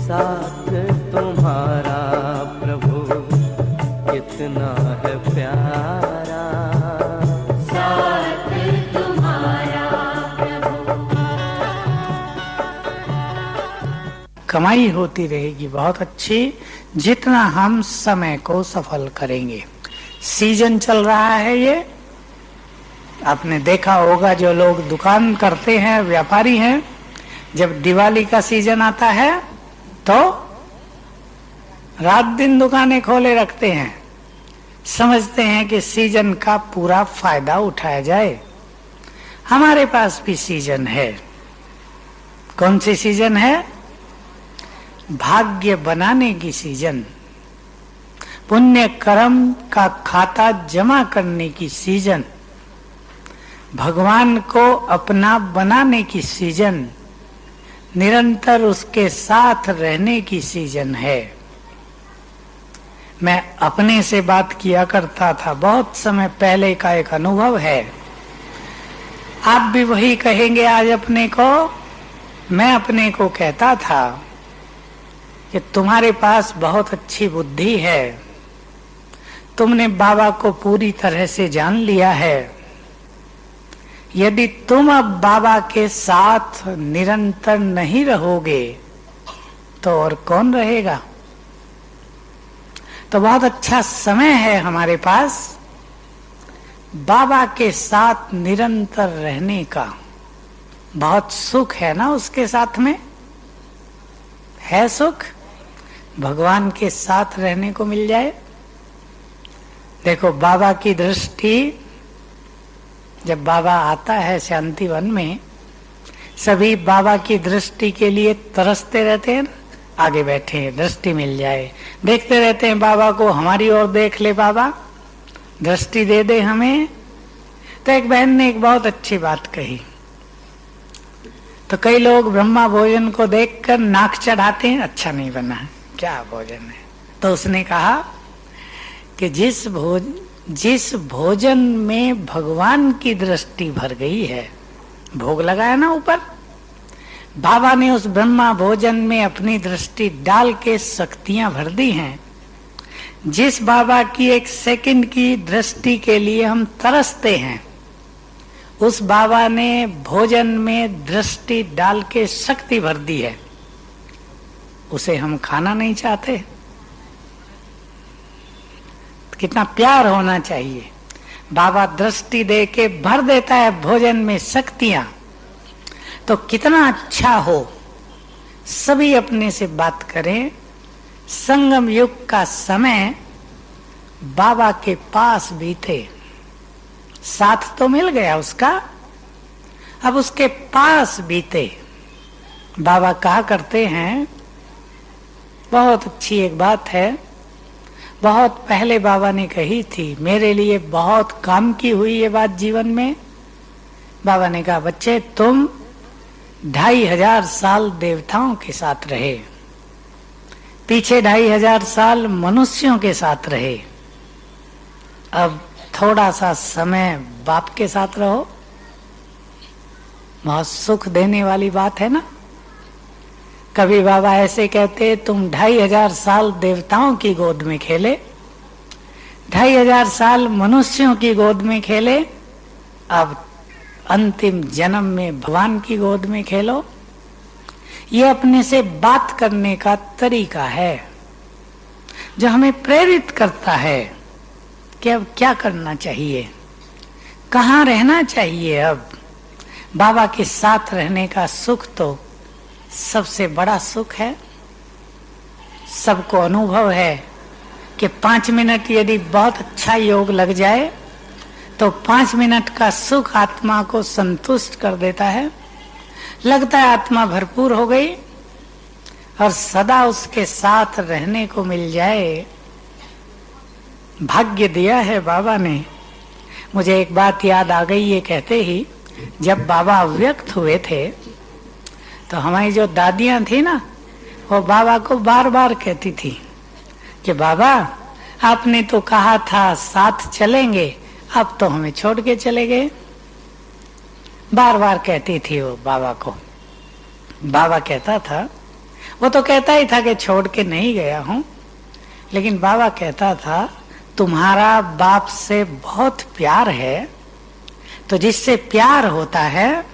साथ तुम्हारा प्रभु कितना है प्यारा, साथ तुम्हारा प्रभु। कमाई होती रहेगी बहुत अच्छी, जितना हम समय को सफल करेंगे। सीजन चल रहा है ये, आपने देखा होगा जो लोग दुकान करते हैं, व्यापारी हैं, जब दिवाली का सीजन आता है तो रात दिन दुकानें खोले रखते हैं, समझते हैं कि सीजन का पूरा फायदा उठाया जाए। हमारे पास भी सीजन है। कौन सी सीजन है? भाग्य बनाने की सीजन, पुण्य कर्म का खाता जमा करने की सीजन, भगवान को अपना बनाने की सीजन, निरंतर उसके साथ रहने की सीजन है। मैं अपने से बात किया करता था, बहुत समय पहले का एक अनुभव है। आप भी वही कहेंगे आज अपने को। मैं अपने को कहता था कि तुम्हारे पास बहुत अच्छी बुद्धि है, तुमने बाबा को पूरी तरह से जान लिया है। यदि तुम अब बाबा के साथ निरंतर नहीं रहोगे तो और कौन रहेगा? तो बहुत अच्छा समय है हमारे पास बाबा के साथ निरंतर रहने का। बहुत सुख है ना उसके साथ में, है सुख, भगवान के साथ रहने को मिल जाए। देखो बाबा की दृष्टि, जब बाबा आता है शांति वन में, सभी बाबा की दृष्टि के लिए तरसते रहते हैं, आगे बैठे हैं, दृष्टि मिल जाए, देखते रहते हैं बाबा को, हमारी ओर देख ले बाबा, दृष्टि दे दे हमें। तो एक बहन ने एक बहुत अच्छी बात कही। तो कई लोग ब्रह्मा भोजन को देखकर नाक चढ़ाते हैं, अच्छा नहीं बना, क्या भोजन है। तो उसने कहा कि जिस भोजन में भगवान की दृष्टि भर गई है, भोग लगाया ना ऊपर, बाबा ने उस ब्रह्मा भोजन में अपनी दृष्टि डाल के शक्तियां भर दी हैं। जिस बाबा की एक सेकंड की दृष्टि के लिए हम तरसते हैं, उस बाबा ने भोजन में दृष्टि डाल के शक्ति भर दी है, उसे हम खाना नहीं चाहते। कितना प्यार होना चाहिए। बाबा दृष्टि दे के भर देता है भोजन में शक्तियां, तो कितना अच्छा हो। सभी अपने से बात करें। संगम युग का समय बाबा के पास बीते, साथ तो मिल गया उसका, अब उसके पास बीते। बाबा कहा करते हैं, बहुत अच्छी एक बात है, बहुत पहले बाबा ने कही थी, मेरे लिए बहुत काम की हुई ये बात जीवन में। बाबा ने कहा, बच्चे तुम 2500 साल देवताओं के साथ रहे, पीछे 2500 साल मनुष्यों के साथ रहे, अब थोड़ा सा समय बाप के साथ रहो। बहुत सुख देने वाली बात है ना। कभी बाबा ऐसे कहते, तुम 2500 साल देवताओं की गोद में खेले, 2500 साल मनुष्यों की गोद में खेले, अब अंतिम जन्म में भगवान की गोद में खेलो। ये अपने से बात करने का तरीका है जो हमें प्रेरित करता है कि अब क्या करना चाहिए, कहाँ रहना चाहिए। अब बाबा के साथ रहने का सुख तो सबसे बड़ा सुख है। सबको अनुभव है कि 5 मिनट यदि बहुत अच्छा योग लग जाए तो 5 मिनट का सुख आत्मा को संतुष्ट कर देता है। लगता है आत्मा भरपूर हो गई और सदा उसके साथ रहने को मिल जाए। भाग्य दिया है बाबा ने। मुझे एक बात याद आ गई, ये कहते ही, जब बाबा अव्यक्त हुए थे तो हमारी जो दादियां थी ना, वो बाबा को बार बार कहती थी कि बाबा आपने तो कहा था साथ चलेंगे, अब तो हमें छोड़ के चले गए। बार बार कहती थी वो बाबा को। बाबा कहता था, वो तो कहता ही था कि छोड़ के नहीं गया हूं, लेकिन बाबा कहता था तुम्हारा बाप से बहुत प्यार है, तो जिससे प्यार होता है,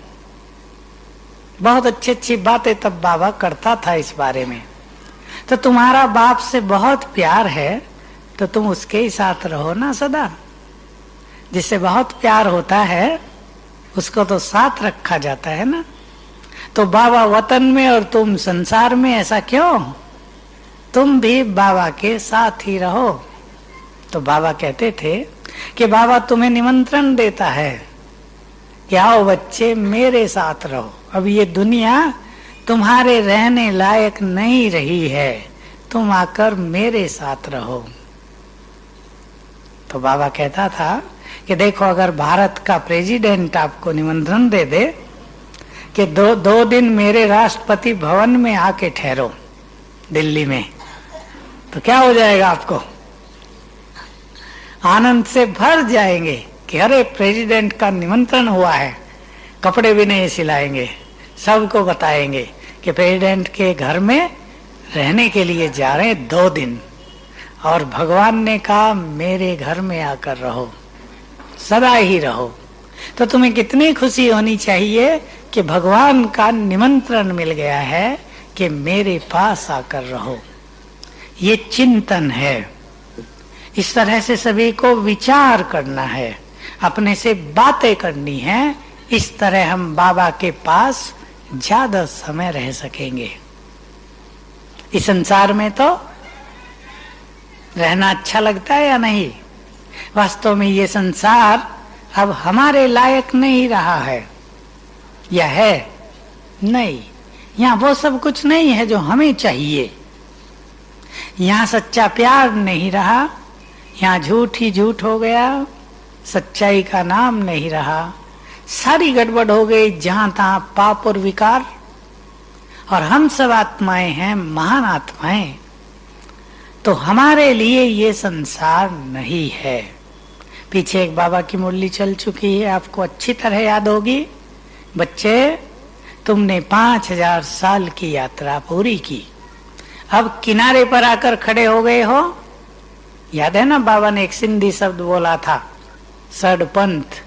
बहुत अच्छी अच्छी बातें तब बाबा करता था इस बारे में, तो तुम्हारा बाप से बहुत प्यार है तो तुम उसके ही साथ रहो ना सदा। जिससे बहुत प्यार होता है उसको तो साथ रखा जाता है ना। तो बाबा वतन में और तुम संसार में, ऐसा क्यों? तुम भी बाबा के साथ ही रहो। तो बाबा कहते थे कि बाबा तुम्हें निमंत्रण देता है कि आओ बच्चे मेरे साथ रहो। अब ये दुनिया तुम्हारे रहने लायक नहीं रही है, तुम आकर मेरे साथ रहो। तो बाबा कहता था कि देखो, अगर भारत का प्रेसिडेंट आपको निमंत्रण दे दे कि दो दिन मेरे राष्ट्रपति भवन में आके ठहरो दिल्ली में, तो क्या हो जाएगा? आपको आनंद से भर जाएंगे कि अरे प्रेसिडेंट का निमंत्रण हुआ है। कपड़े भी नहीं सिलाएंगे, सबको बताएंगे कि प्रेसिडेंट के घर में रहने के लिए जा रहे 2 दिन, और भगवान ने कहा मेरे घर में आकर रहो, सदा ही रहो। तो तुम्हें कितनी खुशी होनी चाहिए कि भगवान का निमंत्रण मिल गया है कि मेरे पास आकर रहो। ये चिंतन है। इस तरह से सभी को विचार करना है, अपने से बातें करनी है। इस तरह हम बाबा के पास ज्यादा समय रह सकेंगे। इस संसार में तो रहना अच्छा लगता है या नहीं? वास्तव में ये संसार अब हमारे लायक नहीं रहा है, या है? नहीं। यहाँ वो सब कुछ नहीं है जो हमें चाहिए। यहाँ सच्चा प्यार नहीं रहा, यहाँ झूठ ही झूठ हो गया, सच्चाई का नाम नहीं रहा, सारी गड़बड़ हो गई, जहां तहां पाप और विकार। और हम सब आत्माएं हैं, महान आत्माएं, तो हमारे लिए ये संसार नहीं है। पीछे एक बाबा की मुरली चल चुकी है, आपको अच्छी तरह याद होगी। बच्चे, तुमने 5000 साल की यात्रा पूरी की, अब किनारे पर आकर खड़े हो गए हो। याद है ना, बाबा ने एक सिंधी शब्द बोला था, सड़पंथ।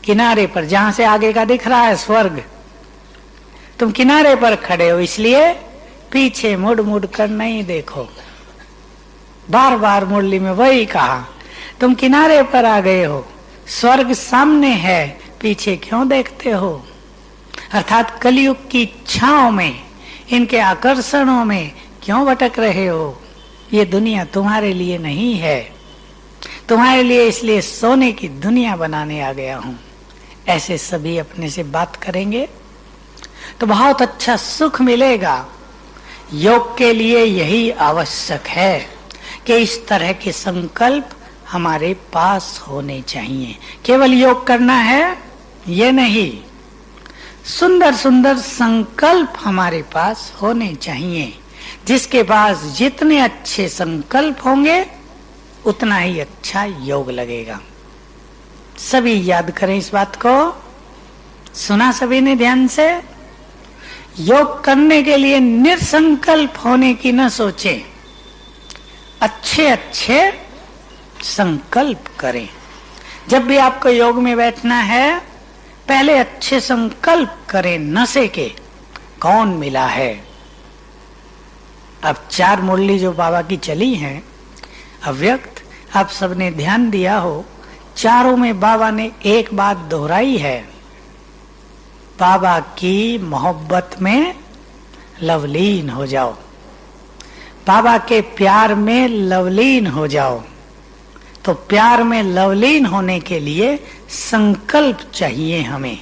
किनारे पर, जहां से आगे का दिख रहा है स्वर्ग, तुम किनारे पर खड़े हो, इसलिए पीछे मुड़ मुड़ कर नहीं देखो। बार बार मुरली में वही कहा, तुम किनारे पर आ गए हो, स्वर्ग सामने है, पीछे क्यों देखते हो? अर्थात कलयुग की इच्छाओं में, इनके आकर्षणों में क्यों भटक रहे हो? ये दुनिया तुम्हारे लिए नहीं है, तुम्हारे लिए इसलिए सोने की दुनिया बनाने आ गया हूं। ऐसे सभी अपने से बात करेंगे तो बहुत अच्छा सुख मिलेगा। योग के लिए यही आवश्यक है कि इस तरह के संकल्प हमारे पास होने चाहिए। केवल योग करना है ये नहीं, सुंदर सुंदर संकल्प हमारे पास होने चाहिए। जिसके पास जितने अच्छे संकल्प होंगे उतना ही अच्छा योग लगेगा। सभी याद करें इस बात को। सुना सभी ने ध्यान से? योग करने के लिए निरसंकल्प होने की न सोचें, अच्छे अच्छे संकल्प करें। जब भी आपको योग में बैठना है, पहले अच्छे संकल्प करें। नशे के कौन मिला है? अब 4 मुरली जो बाबा की चली हैं अव्यक्त, आप सबने ध्यान दिया हो, चारों में बाबा ने एक बात दोहराई है, बाबा की मोहब्बत में लवलीन हो जाओ, बाबा के प्यार में लवलीन हो जाओ। तो प्यार में लवलीन होने के लिए संकल्प चाहिए हमें।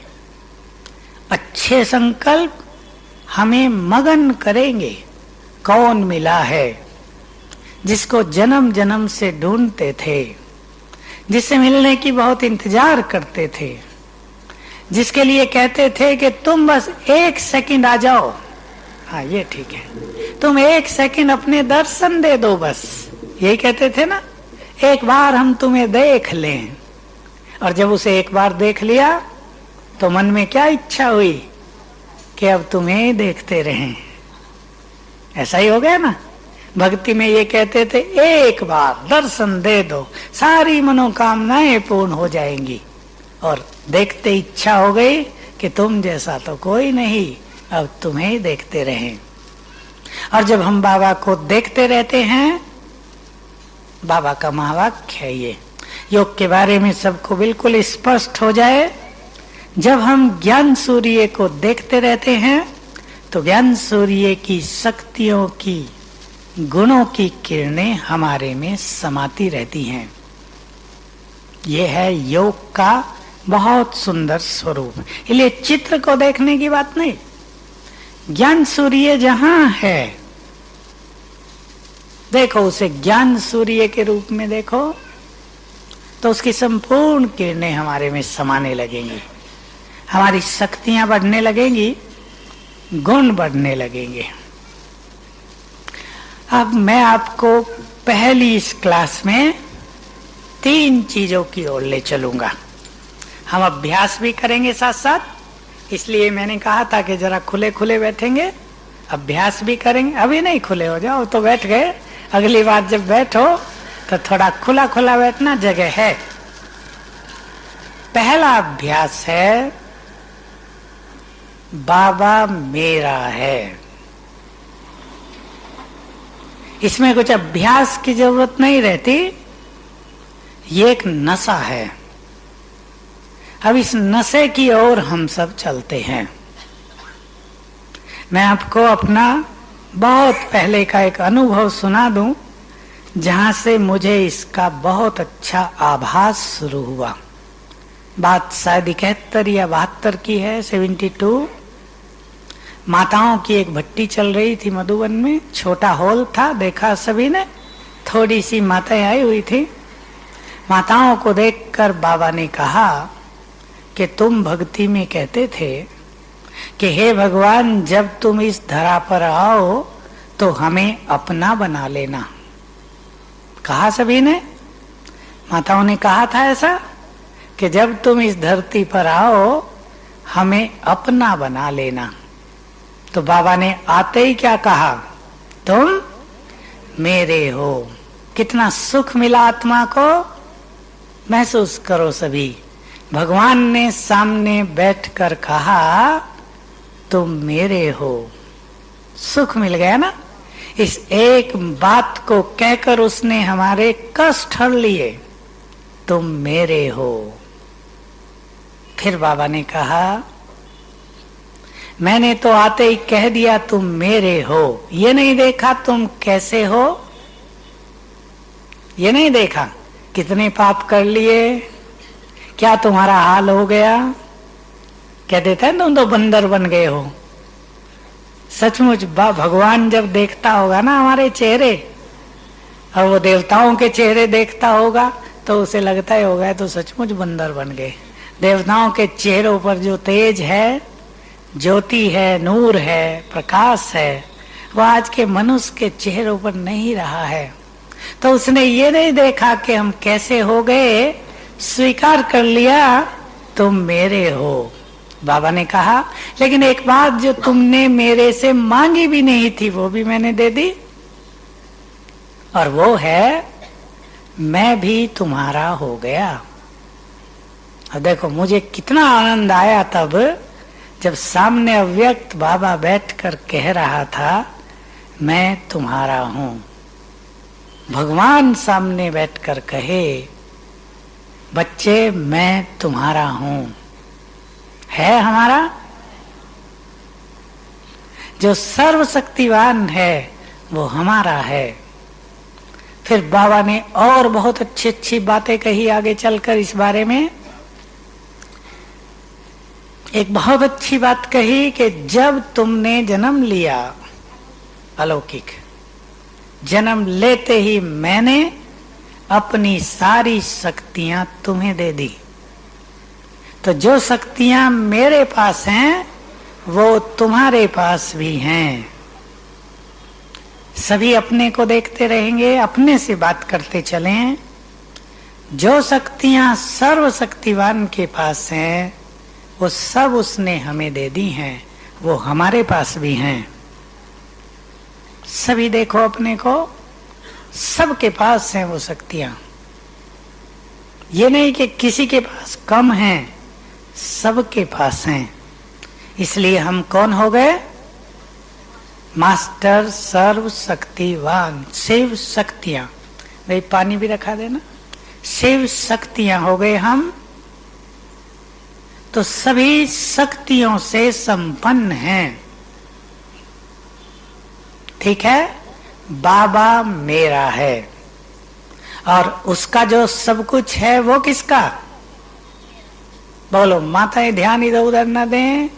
अच्छे संकल्प हमें मगन करेंगे। कौन मिला है जिसको जन्म जन्म से ढूंढते थे, जिससे मिलने की बहुत इंतजार करते थे, जिसके लिए कहते थे कि तुम बस 1 सेकंड आ जाओ। हाँ ये ठीक है, तुम 1 सेकंड अपने दर्शन दे दो, बस यही कहते थे ना, एक बार हम तुम्हें देख लें। और जब उसे एक बार देख लिया तो मन में क्या इच्छा हुई कि अब तुम्हें देखते रहें। ऐसा ही हो गया ना। भक्ति में ये कहते थे एक बार दर्शन दे दो सारी मनोकामनाएं पूर्ण हो जाएंगी, और देखते इच्छा हो गई कि तुम जैसा तो कोई नहीं, अब तुम्हें ही देखते रहें। और जब हम बाबा को देखते रहते हैं, बाबा का महावाक्य है ये, योग के बारे में सबको बिल्कुल स्पष्ट हो जाए। जब हम ज्ञान सूर्य को देखते रहते हैं तो ज्ञान सूर्य की शक्तियों की, गुणों की किरणें हमारे में समाती रहती हैं। ये है योग का बहुत सुंदर स्वरूप। इसलिए चित्र को देखने की बात नहीं, ज्ञान सूर्य जहां है देखो उसे ज्ञान सूर्य के रूप में देखो, तो उसकी संपूर्ण किरणें हमारे में समाने लगेंगी, हमारी शक्तियां बढ़ने लगेंगी, गुण बढ़ने लगेंगे। अब मैं आपको पहली इस क्लास में 3 चीजों की ओर ले चलूंगा। हम अभ्यास भी करेंगे साथ साथ, इसलिए मैंने कहा था कि जरा खुले खुले बैठेंगे, अभ्यास भी करेंगे। अभी नहीं खुले हो जाओ तो बैठ गए, अगली बार जब बैठो तो थोड़ा खुला खुला बैठना, जगह है। पहला अभ्यास है बाबा मेरा है। इसमें कुछ अभ्यास की जरूरत नहीं रहती, ये एक नशा है। अब इस नशे की ओर हम सब चलते हैं। मैं आपको अपना बहुत पहले का एक अनुभव सुना दूं, जहां से मुझे इसका बहुत अच्छा आभास शुरू हुआ। बात शायद 71 या 72 की है, 72। माताओं की एक भट्टी चल रही थी मधुबन में, छोटा हॉल था, देखा सभी ने, थोड़ी सी माताएं आई हुई थी। माताओं को देखकर बाबा ने कहा कि तुम भक्ति में कहते थे कि हे भगवान, जब तुम इस धरा पर आओ तो हमें अपना बना लेना। कहा सभी ने, माताओं ने कहा था ऐसा कि जब तुम इस धरती पर आओ हमें अपना बना लेना। तो बाबा ने आते ही क्या कहा, तुम मेरे हो। कितना सुख मिला आत्मा को, महसूस करो सभी। भगवान ने सामने बैठकर कहा तुम मेरे हो, सुख मिल गया ना। इस एक बात को कहकर उसने हमारे कष्ट हर लिए, तुम मेरे हो। फिर बाबा ने कहा मैंने तो आते ही कह दिया तुम मेरे हो, ये नहीं देखा तुम कैसे हो, ये नहीं देखा कितने पाप कर लिए, क्या तुम्हारा हाल हो गया। कह देता है तुम तो बंदर बन गए हो। सचमुच भगवान जब देखता होगा ना हमारे चेहरे, और वो देवताओं के चेहरे देखता होगा, तो उसे लगता ही होगा तो सचमुच बंदर बन गए। देवताओं के चेहरों पर जो तेज है, ज्योति है, नूर है, प्रकाश है, वो आज के मनुष्य के चेहरों पर नहीं रहा है। तो उसने ये नहीं देखा कि हम कैसे हो गए, स्वीकार कर लिया तुम मेरे हो। बाबा ने कहा लेकिन एक बात जो तुमने मेरे से मांगी भी नहीं थी वो भी मैंने दे दी, और वो है मैं भी तुम्हारा हो गया। और देखो मुझे कितना आनंद आया तब जब सामने अव्यक्त बाबा बैठकर कह रहा था मैं तुम्हारा हूं। भगवान सामने बैठकर कहे बच्चे मैं तुम्हारा हूं, है हमारा। जो सर्वशक्तिवान है वो हमारा है। फिर बाबा ने और बहुत अच्छी अच्छी बातें कही आगे चलकर इस बारे में। एक बहुत अच्छी बात कही कि जब तुमने जन्म लिया, अलौकिक जन्म लेते ही मैंने अपनी सारी शक्तियां तुम्हें दे दी। तो जो शक्तियां मेरे पास हैं वो तुम्हारे पास भी हैं। सभी अपने को देखते रहेंगे, अपने से बात करते चलें। जो शक्तियां सर्वशक्तिवान के पास हैं वो सब उसने हमें दे दी हैं, वो हमारे पास भी हैं। सभी देखो अपने को, सबके पास हैं वो शक्तियां। ये नहीं कि किसी के पास कम है, सबके पास हैं। इसलिए हम कौन हो गए? मास्टर सर्व शक्तिवान, शिव शक्तियां। भाई पानी भी रखा देना। शिव शक्तियां हो गए हम, तो सभी शक्तियों से संपन्न हैं। ठीक है, बाबा मेरा है, और उसका जो सब कुछ है वो किसका? बोलो माताएं ध्यान इधर उधर न दें।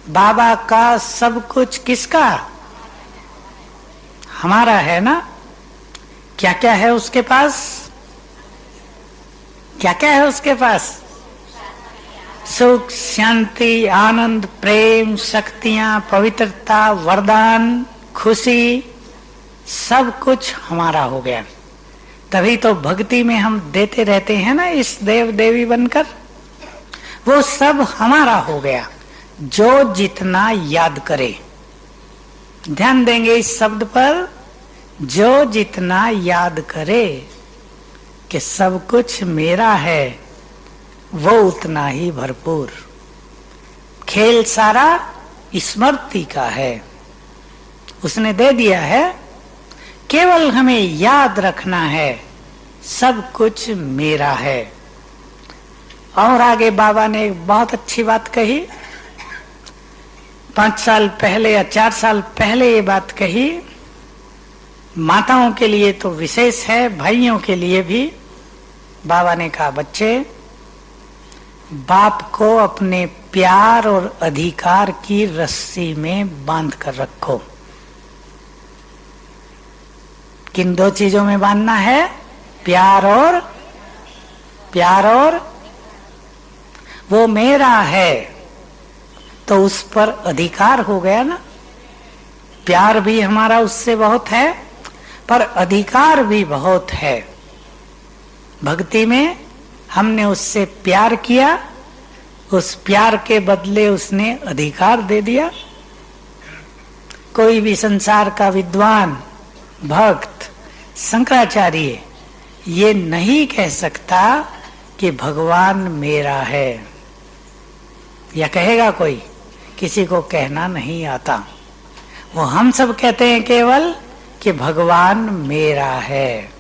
बाबा का सब कुछ किसका? हमारा है ना। क्या क्या है उसके पास? क्या क्या है उसके पास? सुख, शांति, आनंद, प्रेम, शक्तियां, पवित्रता, वरदान, खुशी, सब कुछ हमारा हो गया। तभी तो भक्ति में हम देते रहते हैं ना, इस देव देवी बनकर। वो सब हमारा हो गया, जो जितना याद करे। ध्यान देंगे इस शब्द पर, जो जितना याद करे कि सब कुछ मेरा है, वो उतना ही भरपूर। खेल सारा स्मृति का है, उसने दे दिया है, केवल हमें याद रखना है सब कुछ मेरा है। और आगे बाबा ने एक बहुत अच्छी बात कही, 5 साल पहले या 4 साल पहले ये बात कही। माताओं के लिए तो विशेष है, भाइयों के लिए भी। बाबा ने कहा, बच्चे बाप को अपने प्यार और अधिकार की रस्सी में बांध कर रखो। किन 2 चीजों में बांधना है? प्यार और वो मेरा है, तो उस पर अधिकार हो गया ना। प्यार भी हमारा उससे बहुत है, पर अधिकार भी बहुत है। भक्ति में हमने उससे प्यार किया, उस प्यार के बदले उसने अधिकार दे दिया। कोई भी संसार का विद्वान, भक्त, शंकराचार्य ये नहीं कह सकता कि भगवान मेरा है। या कहेगा कोई? किसी को कहना नहीं आता। वो हम सब कहते हैं केवल कि भगवान मेरा है।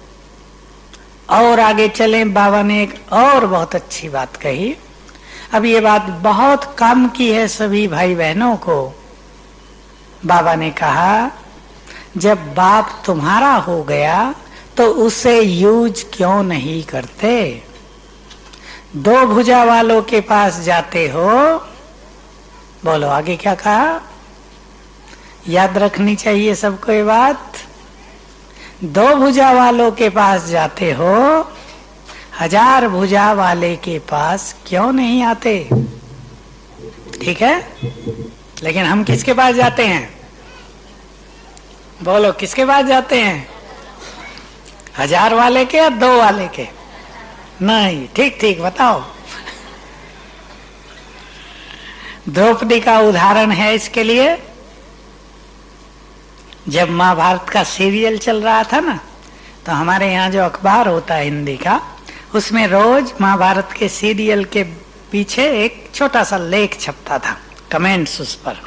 और आगे चलें, बाबा ने एक और बहुत अच्छी बात कही। अब ये बात बहुत काम की है सभी भाई बहनों को। बाबा ने कहा, जब बाप तुम्हारा हो गया तो उसे यूज क्यों नहीं करते? 2 भुजा वालों के पास जाते हो। बोलो आगे क्या कहा? याद रखनी चाहिए सबको ये बात। 2 भुजा वालों के पास जाते हो, 1000 भुजा वाले के पास क्यों नहीं आते? ठीक है, लेकिन हम किसके पास जाते हैं? बोलो किसके पास जाते हैं? 1000 वाले के या 2 वाले के? नहीं, ठीक ठीक बताओ। द्रौपदी का उदाहरण है इसके लिए। जब महाभारत का सीरियल चल रहा था ना, तो हमारे यहाँ जो अखबार होता है हिंदी का, उसमें रोज महाभारत के सीरियल के पीछे एक छोटा सा लेख छपता था, कमेंट्स उस पर।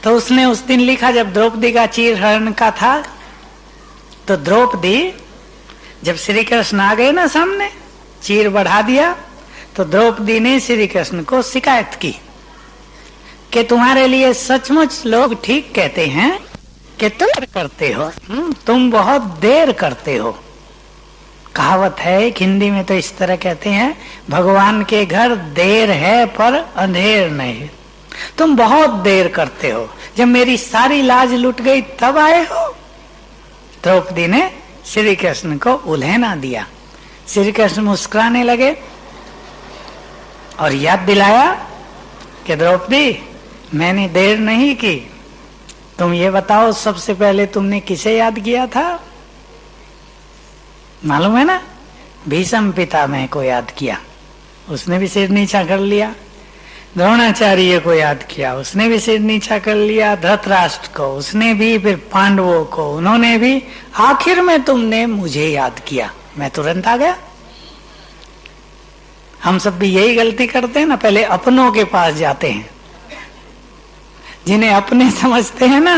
तो उसने उस दिन लिखा, जब द्रौपदी का चीरहरण का था, तो द्रौपदी जब श्री कृष्ण आ गए ना सामने, चीर बढ़ा दिया, तो द्रौपदी ने श्री कृष्ण को शिकायत की कि तुम्हारे लिए सचमुच लोग ठीक कहते हैं कि तुम करते हो, तुम बहुत देर करते हो। कहावत है हिंदी में तो इस तरह कहते हैं, भगवान के घर देर है पर अंधेर नहीं। तुम बहुत देर करते हो, जब मेरी सारी लाज लुट गई तब आए हो। द्रौपदी ने श्री कृष्ण को उल्हेना दिया। श्री कृष्ण मुस्कुराने लगे और याद दिलाया कि द्रौपदी मैंने देर नहीं की। तुम ये बताओ, सबसे पहले तुमने किसे याद किया था? मालूम है ना? भीष्म पितामह को याद किया। उसने भी सिर नीचा कर लिया। द्रोणाचार्य को याद किया, उसने भी सिर नीचा कर लिया, धृतराष्ट्र को उसने भी, फिर पांडवों को उन्होंने भी, आखिर में तुमने मुझे याद किया, मैं तुरंत आ गया। हम सब भी यही गलती करते हैं ना, पहले अपनों के पास जाते हैं, जिन्हें अपने समझते हैं ना,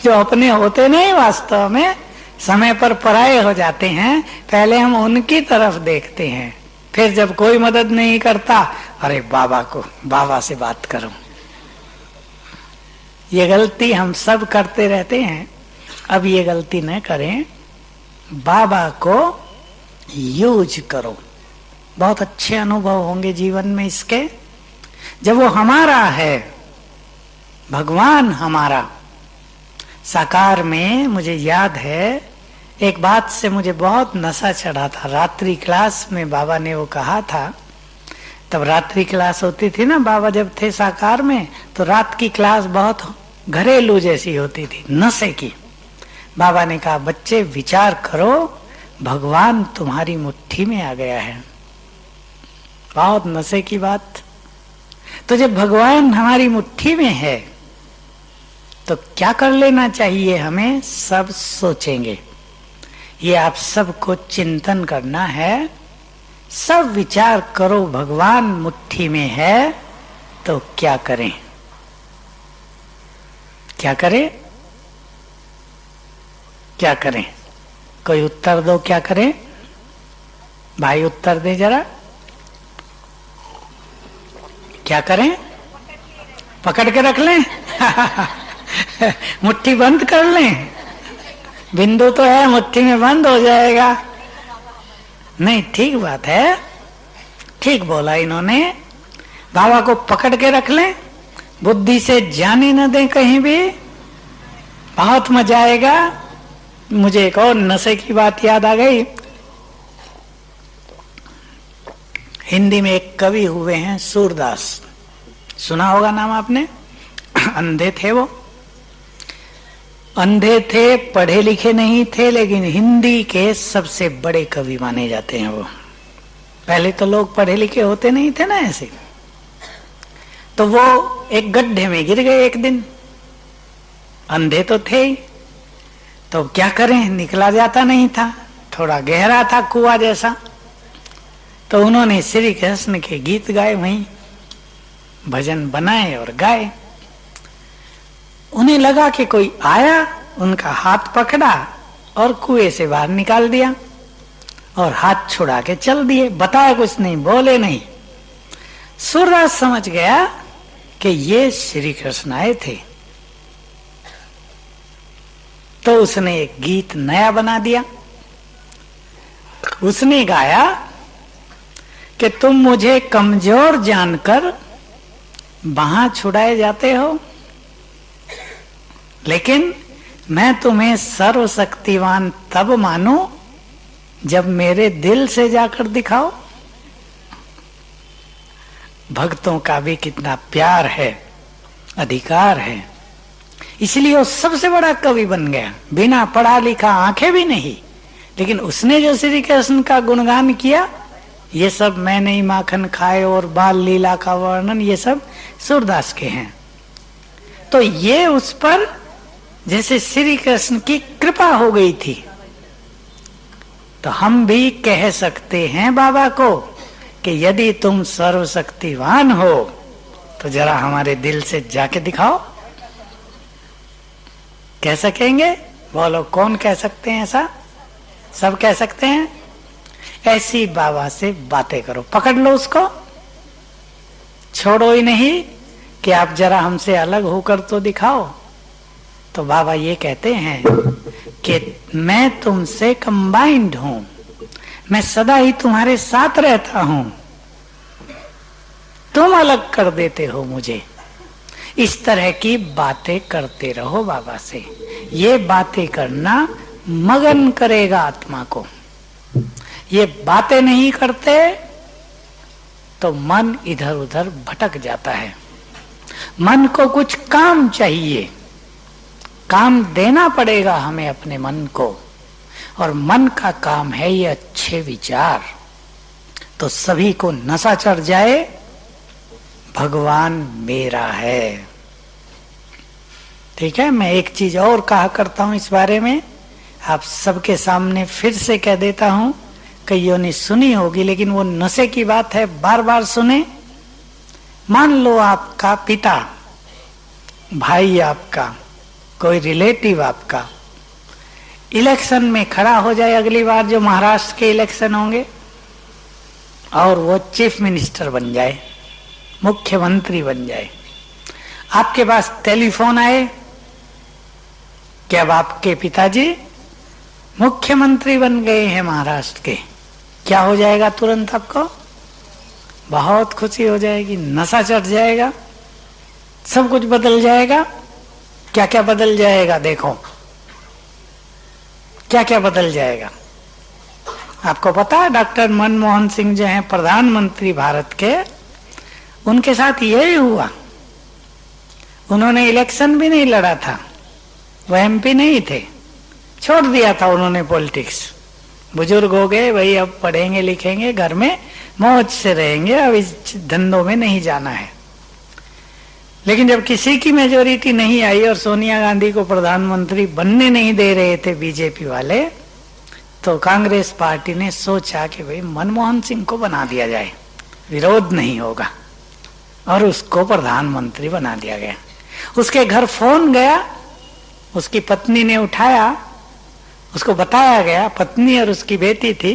जो अपने होते नहीं वास्तव में, समय पर पराये हो जाते हैं, पहले हम उनकी तरफ देखते हैं, फिर जब कोई मदद नहीं करता, अरे बाबा से बात करो। ये गलती हम सब करते रहते हैं, अब ये गलती न करें, बाबा को यूज करो। बहुत अच्छे अनुभव होंगे जीवन में इसके, जब वो हमारा है, भगवान हमारा साकार में। मुझे याद है एक बात से मुझे बहुत नशा चढ़ा था, रात्रि क्लास में बाबा ने वो कहा था, तब रात्रि क्लास होती थी ना, बाबा जब थे साकार में तो रात की क्लास बहुत घरेलू जैसी होती थी, नशे की। बाबा ने कहा, बच्चे विचार करो, भगवान तुम्हारी मुट्ठी में आ गया है। बहुत नशे की बात। तो जब भगवान हमारी मुट्ठी में है तो क्या कर लेना चाहिए हमें, सब सोचेंगे। ये आप सबको चिंतन करना है, सब विचार करो, भगवान मुट्ठी में है तो क्या करें, क्या करें, क्या करें? कोई उत्तर दो, क्या करें? भाई उत्तर दे जरा, क्या करें? पकड़ के रख लें मुट्ठी बंद कर लें, बिंदु तो है, मुट्ठी में बंद हो जाएगा। नहीं, ठीक बात है, ठीक बोला इन्होंने, बाबा को पकड़ के रख लें, बुद्धि से जाने न दें कहीं भी, बहुत मजा आएगा। मुझे एक और नशे की बात याद आ गई। हिंदी में एक कवि हुए हैं सूरदास, सुना होगा नाम आपने। अंधे थे वो, अंधे थे, पढ़े लिखे नहीं थे, लेकिन हिंदी के सबसे बड़े कवि माने जाते हैं वो। पहले तो लोग पढ़े लिखे होते नहीं थे ना ऐसे, तो वो एक गड्ढे में गिर गए एक दिन, अंधे तो थे ही, तो क्या करें, निकला जाता नहीं था, थोड़ा गहरा था कुआं जैसा, तो उन्होंने श्री कृष्ण के गीत गाए, वहीं भजन बनाए और गाए। उन्हें लगा कि कोई आया, उनका हाथ पकड़ा और कुएं से बाहर निकाल दिया और हाथ छुड़ा के चल दिए, बताया कुछ नहीं, बोले नहीं। सूरदास समझ गया कि ये श्री कृष्ण आए थे, तो उसने एक गीत नया बना दिया। उसने गाया कि तुम मुझे कमजोर जानकर बाहां छुड़ाए जाते हो, लेकिन मैं तुम्हें सर्वशक्तिवान तब मानूं जब मेरे दिल से जाकर दिखाओ। भक्तों का भी कितना प्यार है, अधिकार है, इसलिए वो सबसे बड़ा कवि बन गया, बिना पढ़ा लिखा, आंखें भी नहीं, लेकिन उसने जो श्री कृष्ण का गुणगान किया, ये सब मैं नहीं माखन खाए और बाल लीला का वर्णन, ये सब सूरदास के हैं। तो ये उस पर जैसे श्री कृष्ण की कृपा हो गई थी। तो हम भी कह सकते हैं बाबा को कि यदि तुम सर्वशक्तिवान हो तो जरा हमारे दिल से जाके दिखाओ। कह सकेंगे? बोलो, कौन कह सकते हैं ऐसा? सब कह सकते हैं। ऐसी बाबा से बातें करो, पकड़ लो उसको, छोड़ो ही नहीं कि आप जरा हमसे अलग होकर तो दिखाओ। तो बाबा ये कहते हैं कि मैं तुमसे कंबाइंड हूं, मैं सदा ही तुम्हारे साथ रहता हूं, तुम अलग कर देते हो मुझे। इस तरह की बातें करते रहो बाबा से। ये बातें करना मगन करेगा आत्मा को। ये बातें नहीं करते तो मन इधर उधर भटक जाता है। मन को कुछ काम चाहिए, काम देना पड़ेगा हमें अपने मन को, और मन का काम है ये अच्छे विचार। तो सभी को नशा चढ़ जाए, भगवान मेरा है। ठीक है, मैं एक चीज और कहा करता हूं इस बारे में, आप सबके सामने फिर से कह देता हूं, कईयों ने सुनी होगी लेकिन वो नशे की बात है, बार बार सुने। मान लो आपका पिता, भाई आपका, कोई रिलेटिव आपका इलेक्शन में खड़ा हो जाए, अगली बार जो महाराष्ट्र के इलेक्शन होंगे, और वो चीफ मिनिस्टर बन जाए, मुख्यमंत्री बन जाए। आपके पास टेलीफोन आए कि अब आपके पिताजी मुख्यमंत्री बन गए हैं महाराष्ट्र के, क्या हो जाएगा? तुरंत आपको बहुत खुशी हो जाएगी, नशा चढ़ जाएगा, सब कुछ बदल जाएगा। क्या क्या बदल जाएगा? देखो क्या क्या बदल जाएगा। आपको पता है डॉक्टर मनमोहन सिंह जो हैं प्रधानमंत्री भारत के, उनके साथ यही हुआ। उन्होंने इलेक्शन भी नहीं लड़ा था, वो एमपी नहीं थे, छोड़ दिया था उन्होंने पॉलिटिक्स। बुजुर्ग हो गए भाई, अब पढ़ेंगे लिखेंगे, घर में मौज से रहेंगे, अब इस धंधों में नहीं जाना है। लेकिन जब किसी की मेजोरिटी नहीं आई और सोनिया गांधी को प्रधानमंत्री बनने नहीं दे रहे थे बीजेपी वाले, तो कांग्रेस पार्टी ने सोचा कि भाई मनमोहन सिंह को बना दिया जाए, विरोध नहीं होगा, और उसको प्रधानमंत्री बना दिया गया। उसके घर फोन गया, उसकी पत्नी ने उठाया, उसको बताया गया, पत्नी और उसकी बेटी थी,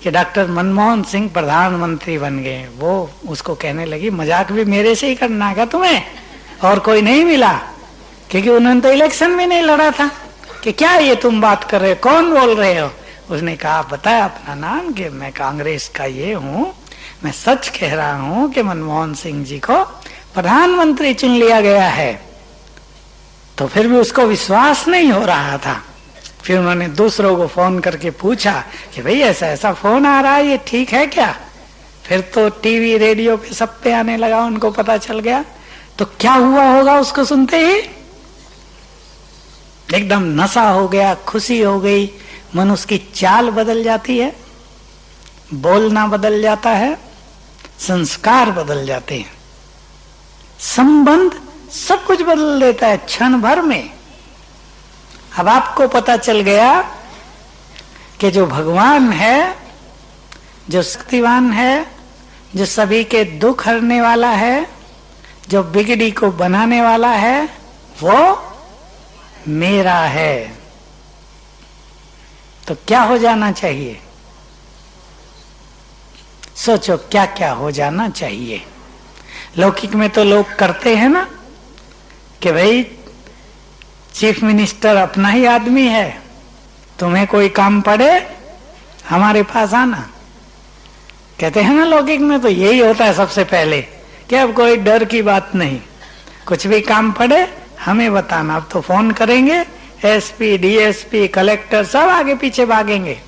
कि डॉक्टर मनमोहन सिंह प्रधानमंत्री बन गए। वो उसको कहने लगी मजाक भी मेरे से ही करना है क्या तुम्हें, और कोई नहीं मिला? क्योंकि उन्होंने तो इलेक्शन भी नहीं लड़ा था। कि क्या ये तुम बात कर रहे हो, कौन बोल रहे हो? उसने कहा बताया अपना नाम कि मैं कांग्रेस का ये हूँ, मैं सच कह रहा हूँ कि मनमोहन सिंह जी को प्रधानमंत्री चुन लिया गया है। तो फिर भी उसको विश्वास नहीं हो रहा था। फिर उन्होंने दूसरों को फोन करके पूछा कि भाई ऐसा ऐसा फोन आ रहा है, ये ठीक है क्या? फिर तो टीवी रेडियो पे सब पे आने लगा, उनको पता चल गया। तो क्या हुआ होगा उसको सुनते ही? एकदम नशा हो गया, खुशी हो गई, मनुष्य की चाल बदल जाती है, बोलना बदल जाता है, संस्कार बदल जाते हैं, संबंध सब कुछ बदल देता है क्षण भर में। अब आपको पता चल गया कि जो भगवान है, जो शक्तिवान है, जो सभी के दुख हरने वाला है, जो बिगड़ी को बनाने वाला है, वो मेरा है। तो क्या हो जाना चाहिए? सोचो क्या क्या हो जाना चाहिए। लौकिक में तो लोग करते हैं ना कि भाई चीफ मिनिस्टर अपना ही आदमी है, तुम्हें कोई काम पड़े हमारे पास आना। कहते हैं ना लौकिक में तो यही होता है सबसे पहले, कि अब कोई डर की बात नहीं, कुछ भी काम पड़े हमें बताना। अब तो फोन करेंगे, एसपी डीएसपी कलेक्टर सब आगे पीछे भागेंगे।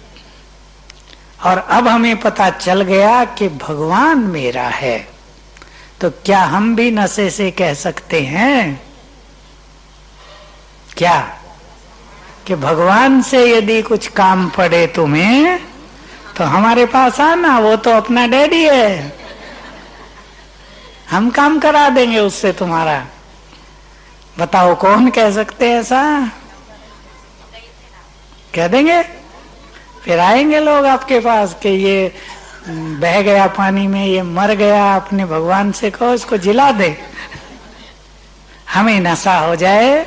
और अब हमें पता चल गया कि भगवान मेरा है, तो क्या हम भी नशे से कह सकते हैं क्या कि भगवान से यदि कुछ काम पड़े तुम्हें तो हमारे पास आना, वो तो अपना डैडी है, हम काम करा देंगे उससे तुम्हारा। बताओ कौन कह सकते हैं ऐसा? कह देंगे, फिर आएंगे लोग आपके पास कि ये बह गया पानी में, ये मर गया, अपने भगवान से कहो इसको जिला दे। हमें नशा हो जाए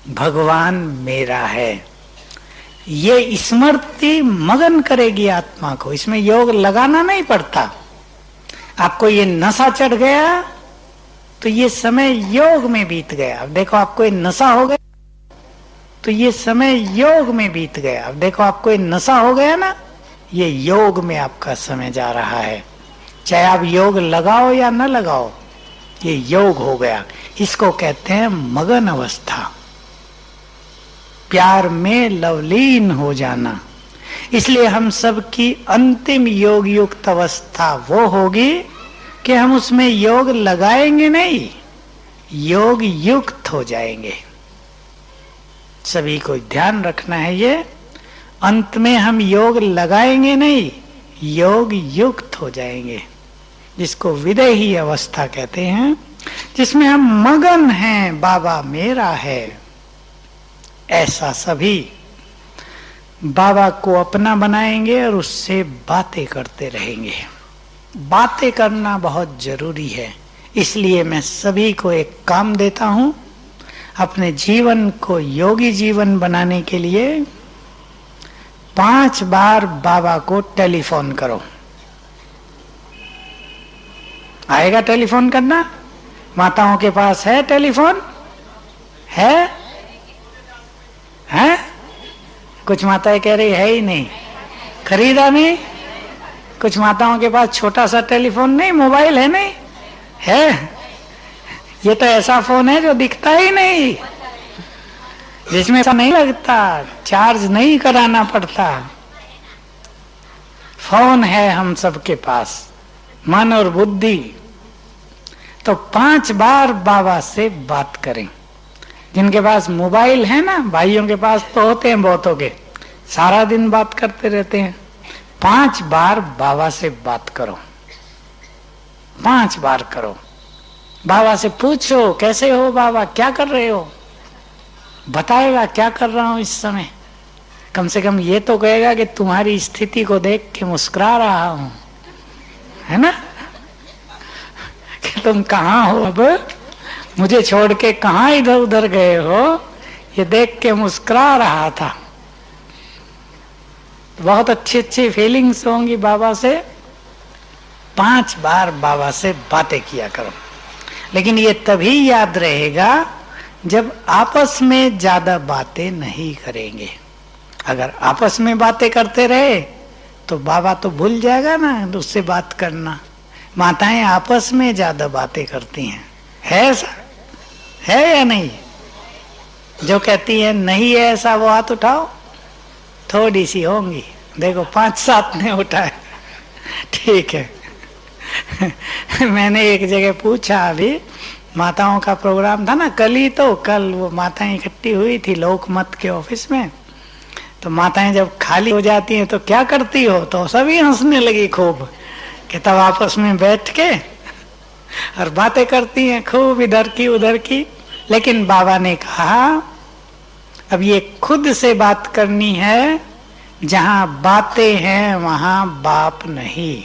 भगवान मेरा है, ये स्मृति मगन करेगी आत्मा को। इसमें योग लगाना नहीं पड़ता। आपको ये नशा चढ़ गया तो ये समय योग में बीत गया। अब देखो आपको ये नशा हो गया तो ये समय योग में बीत गया। अब देखो आपको ये नशा हो गया ना, ये योग में आपका समय जा रहा है। चाहे आप योग लगाओ या न लगाओ, ये योग हो गया। इसको कहते हैं मगन अवस्था, प्यार में लवलीन हो जाना। इसलिए हम सब की अंतिम योग युक्त अवस्था वो होगी कि हम उसमें योग लगाएंगे नहीं, योग युक्त हो जाएंगे। सभी को ध्यान रखना है ये, अंत में हम योग लगाएंगे नहीं, योग युक्त हो जाएंगे। जिसको विदेही अवस्था कहते हैं, जिसमें हम मगन हैं, बाबा मेरा है, ऐसा सभी बाबा को अपना बनाएंगे और उससे बातें करते रहेंगे। बातें करना बहुत जरूरी है। इसलिए मैं सभी को एक काम देता हूं, अपने जीवन को योगी जीवन बनाने के लिए 5 बार बाबा को टेलीफोन करो। आएगा टेलीफोन करना? माताओं के पास है टेलीफोन? है? कुछ माताएं कह रही है ही नहीं, खरीदा नहीं। कुछ माताओं के पास छोटा सा टेलीफोन नहीं, मोबाइल है नहीं, है। ये तो ऐसा फोन है जो दिखता ही नहीं, जिसमें ऐसा नहीं लगता, चार्ज नहीं कराना पड़ता। फोन है हम सबके पास, मन और बुद्धि। तो 5 बार बाबा से बात करें। जिनके पास मोबाइल है ना, भाइयों के पास तो होते हैं बहुतों के, सारा दिन बात करते रहते हैं। 5 बार बाबा से बात करो, 5 बार करो। बाबा से पूछो, कैसे हो बाबा, क्या कर रहे हो? बताएगा क्या कर रहा हूं इस समय। कम से कम ये तो कहेगा कि तुम्हारी स्थिति को देख के मुस्कुरा रहा हूं, है ना, कि तुम कहाँ हो, अब मुझे छोड़ के कहाँ इधर उधर गए हो, ये देख के मुस्कुरा रहा था। बहुत अच्छी अच्छी फीलिंग्स होंगी बाबा से। 5 बार बाबा से बातें किया करो। लेकिन ये तभी याद रहेगा जब आपस में ज्यादा बातें नहीं करेंगे। अगर आपस में बातें करते रहे तो बाबा तो भूल जाएगा ना उससे बात करना। माताएं आपस में ज्यादा बातें करती हैं, है ऐसा? है या नहीं? जो कहती है नहीं है ऐसा, वो हाथ उठाओ। थोड़ी सी होंगी, देखो 5-7 ने उठाए, ठीक है। मैंने एक जगह पूछा, अभी माताओं का प्रोग्राम था ना, कल वो माताएं इकट्ठी हुई थी लोकमत के ऑफिस में। तो माताएं जब खाली हो जाती हैं तो क्या करती हो? तो सभी हंसने लगी खूब, कि तब आपस में बैठ के और बातें करती हैं खूब, इधर की उधर की। लेकिन बाबा ने कहा अब ये खुद से बात करनी है, जहां बातें हैं वहां बाप नहीं,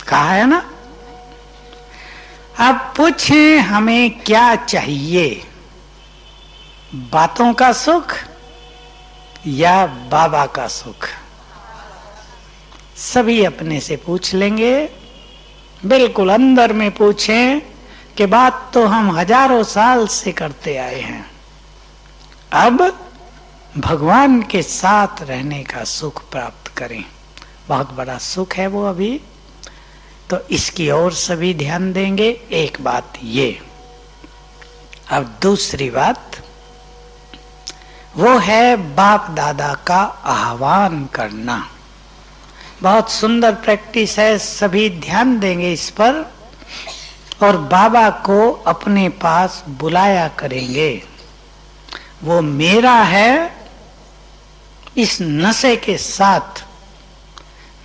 कहा है ना। अब पूछें हमें क्या चाहिए, बातों का सुख या बाबा का सुख? सभी अपने से पूछ लेंगे, बिल्कुल अंदर में पूछें कि बात तो हम हजारों साल से करते आए हैं, अब भगवान के साथ रहने का सुख प्राप्त करें। बहुत बड़ा सुख है वो अभी, तो इसकी ओर सभी ध्यान देंगे। एक बात ये। अब दूसरी बात वो है बाप दादा का आह्वान करना। बहुत सुंदर प्रैक्टिस है, सभी ध्यान देंगे इस पर और बाबा को अपने पास बुलाया करेंगे। वो मेरा है, इस नशे के साथ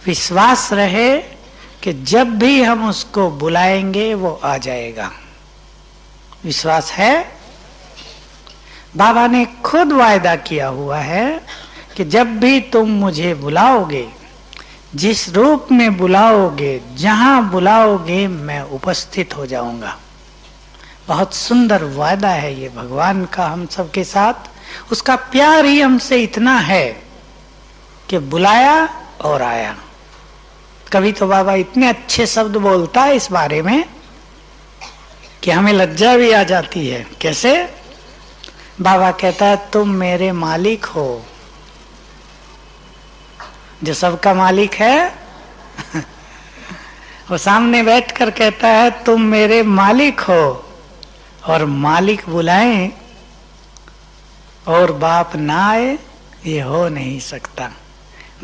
विश्वास रहे कि जब भी हम उसको बुलाएंगे वो आ जाएगा। विश्वास है? बाबा ने खुद वायदा किया हुआ है कि जब भी तुम मुझे बुलाओगे, जिस रूप में बुलाओगे, जहां बुलाओगे, मैं उपस्थित हो जाऊंगा। बहुत सुंदर वायदा है ये भगवान का हम सबके साथ। उसका प्यार ही हमसे इतना है कि बुलाया और आया। कभी तो बाबा इतने अच्छे शब्द बोलता है इस बारे में कि हमें लज्जा भी आ जाती है। कैसे? बाबा कहता है तुम मेरे मालिक हो। जो सबका मालिक है वो सामने बैठकर कहता है तुम मेरे मालिक हो, और मालिक बुलाएं और बाप ना आए, ये हो नहीं सकता।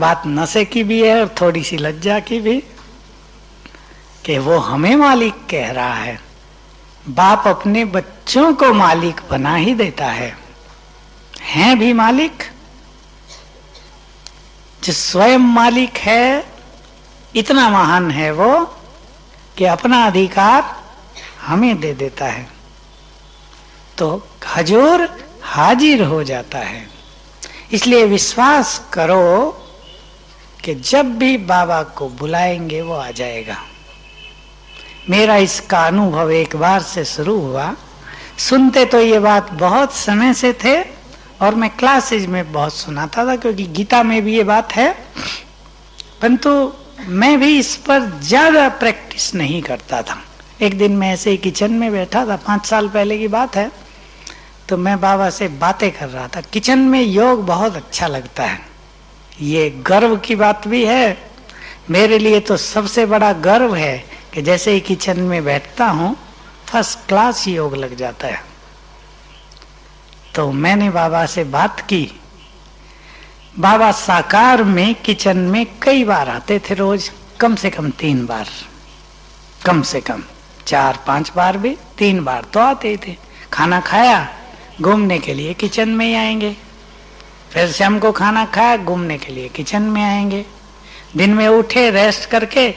बात नशे की भी है और थोड़ी सी लज्जा की भी, कि वो हमें मालिक कह रहा है। बाप अपने बच्चों को मालिक बना ही देता है। हैं भी मालिक, जो स्वयं मालिक है, इतना महान है वो कि अपना अधिकार हमें दे देता है, तो हजूर हाजिर हो जाता है। इसलिए विश्वास करो कि जब भी बाबा को बुलाएंगे वो आ जाएगा। मेरा इसका अनुभव एक बार से शुरू हुआ। सुनते तो ये बात बहुत समय से थे और मैं क्लासेज में बहुत सुनाता था, क्योंकि गीता में भी ये बात है, परंतु मैं भी इस पर ज्यादा प्रैक्टिस नहीं करता था। एक दिन मैं ऐसे ही किचन में बैठा था, 5 साल पहले की बात है, तो मैं बाबा से बातें कर रहा था। किचन में योग बहुत अच्छा लगता है, ये गर्व की बात भी है। मेरे लिए तो सबसे बड़ा गर्व है कि जैसे ही किचन में बैठता हूँ फर्स्ट क्लास योग लग जाता है। तो मैंने बाबा से बात की। बाबा साकार में किचन में कई बार आते थे, रोज कम से कम 3 बार, कम से कम 4-5 बार भी, 3 बार तो आते थे। खाना खाया, घूमने के लिए किचन में ही आएंगे, फिर शाम को खाना खाया, घूमने के लिए किचन में आएंगे, दिन में उठे रेस्ट करके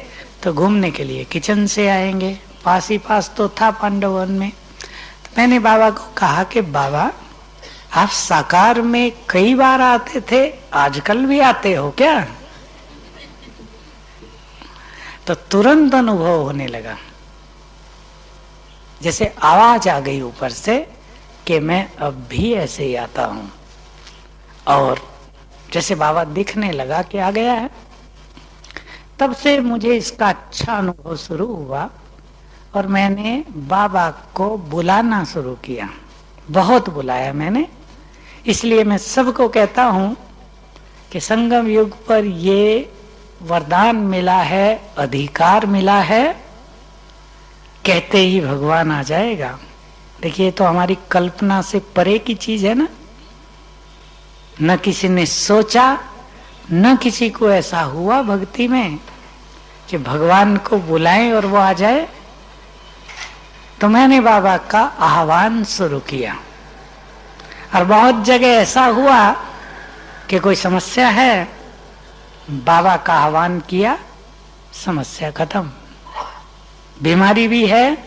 तो घूमने के लिए किचन से आएंगे। पास ही पास तो था पांडवन में। तो मैंने बाबा को कहा कि बाबा आप साकार में कई बार आते थे, आजकल भी आते हो क्या? तो तुरंत अनुभव होने लगा, जैसे आवाज आ गई ऊपर से कि मैं अब भी ऐसे ही आता हूं। और जैसे बाबा दिखने लगा कि आ गया है, तब से मुझे इसका अच्छा अनुभव शुरू हुआ और मैंने बाबा को बुलाना शुरू किया। बहुत बुलाया मैंने। इसलिए मैं सबको कहता हूं कि संगम युग पर ये वरदान मिला है, अधिकार मिला है, कहते ही भगवान आ जाएगा। देखिए, तो हमारी कल्पना से परे की चीज है ना। न किसी ने सोचा, न किसी को ऐसा हुआ भक्ति में कि भगवान को बुलाएं और वो आ जाए। तो मैंने बाबा का आह्वान शुरू किया और बहुत जगह ऐसा हुआ कि कोई समस्या है, बाबा का आह्वान किया, समस्या खत्म। बीमारी भी है,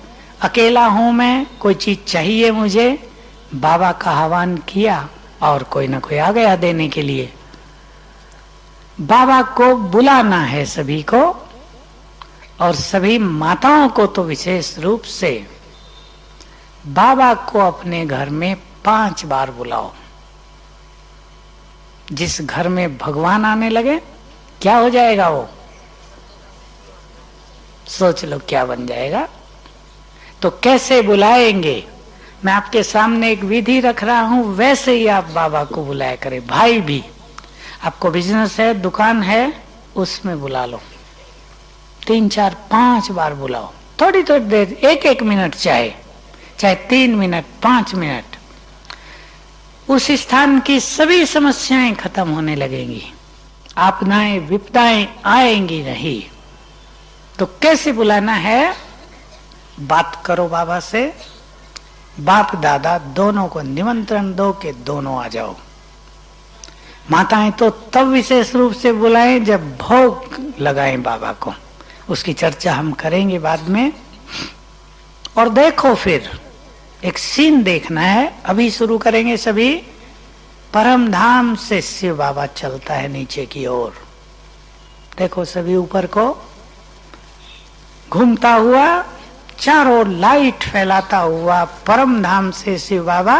अकेला हूं मैं, कोई चीज चाहिए मुझे, बाबा का आह्वान किया और कोई ना कोई आ गया देने के लिए। बाबा को बुलाना है सभी को, और सभी माताओं को तो विशेष रूप से बाबा को अपने घर में 5 बार बुलाओ। जिस घर में भगवान आने लगे, क्या हो जाएगा वो? सोच लो क्या बन जाएगा। तो कैसे बुलाएंगे? मैं आपके सामने एक विधि रख रहा हूं, वैसे ही आप बाबा को बुलाया करें। भाई भी, आपको बिजनेस है, दुकान है, उसमें बुला लो। 3, 4, 5 बार बुलाओ, थोड़ी थोड़ी देर, 1-1 मिनट, चाहे 3 मिनट, 5 मिनट। उस स्थान की सभी समस्याएं खत्म होने लगेंगी, आपदाएं विपदाएं आएंगी नहीं। तो कैसे बुलाना है? बात करो बाबा से, बाप दादा दोनों को निमंत्रण दो कि दोनों आ जाओ। माताएं तो तब विशेष रूप से बुलाएं जब भोग लगाएं बाबा को, उसकी चर्चा हम करेंगे बाद में। और देखो, फिर एक सीन देखना है, अभी शुरू करेंगे सभी। परम धाम से शिव बाबा चलता है नीचे की ओर, देखो सभी ऊपर को घूमता हुआ, चारों लाइट फैलाता हुआ परम धाम से शिव बाबा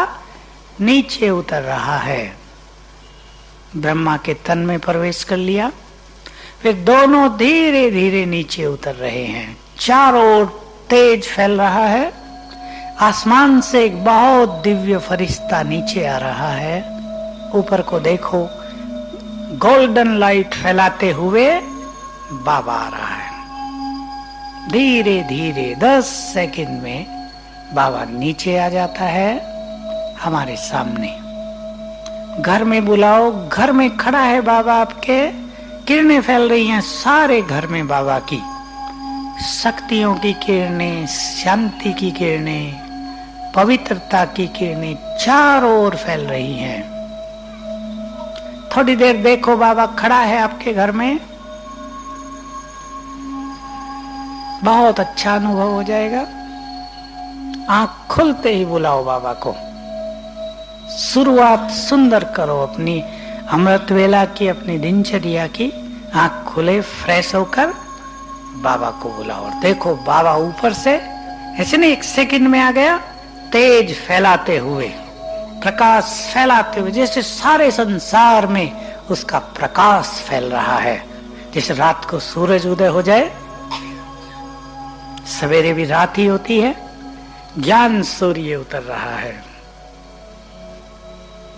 नीचे उतर रहा है। ब्रह्मा के तन में प्रवेश कर लिया, फिर दोनों धीरे धीरे नीचे उतर रहे हैं। चारों ओर तेज फैल रहा है, आसमान से एक बहुत दिव्य फरिश्ता नीचे आ रहा है। ऊपर को देखो, गोल्डन लाइट फैलाते हुए बाबा आ रहा है। धीरे धीरे 10 सेकंड में बाबा नीचे आ जाता है हमारे सामने। घर में बुलाओ, घर में खड़ा है बाबा आपके, किरणें फैल रही हैं सारे घर में बाबा की, शक्तियों की किरणें, शांति की किरणें, पवित्रता की किरणें चारों ओर फैल रही हैं। थोड़ी देर देखो, बाबा खड़ा है आपके घर में। बहुत अच्छा अनुभव हो जाएगा। आंख खुलते ही बुलाओ बाबा को। शुरुआत सुंदर करो अपनी अमृत वेला की, अपनी दिनचर्या की। आंख खुले फ्रेश होकर बाबा को बुलाओ और देखो बाबा ऊपर से ऐसे नहीं 1 सेकंड में आ गया, तेज फैलाते हुए, प्रकाश फैलाते हुए, जैसे सारे संसार में उसका प्रकाश फैल रहा है। जैसे रात को सूरज उदय हो जाए, सवेरे भी रात ही होती है, ज्ञान सूर्य उतर रहा है।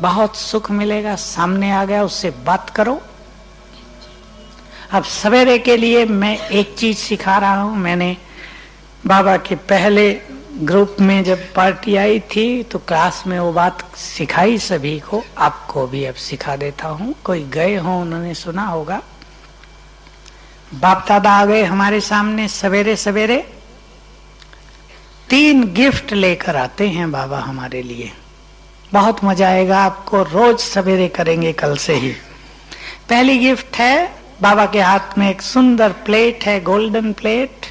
बहुत सुख मिलेगा। सामने आ गया, उससे बात करो। अब सवेरे के लिए मैं एक चीज सिखा रहा हूं। मैंने बाबा के पहले ग्रुप में जब पार्टी आई थी तो क्लास में वो बात सिखाई सभी को, आपको भी अब सिखा देता हूं। कोई गए हो, उन्होंने सुना होगा। बाप दादा आ गए हमारे सामने सवेरे सवेरे, 3 गिफ्ट लेकर आते हैं बाबा हमारे लिए। बहुत मजा आएगा आपको, रोज सवेरे करेंगे कल से ही। पहली गिफ्ट है, बाबा के हाथ में एक सुंदर प्लेट है, गोल्डन प्लेट।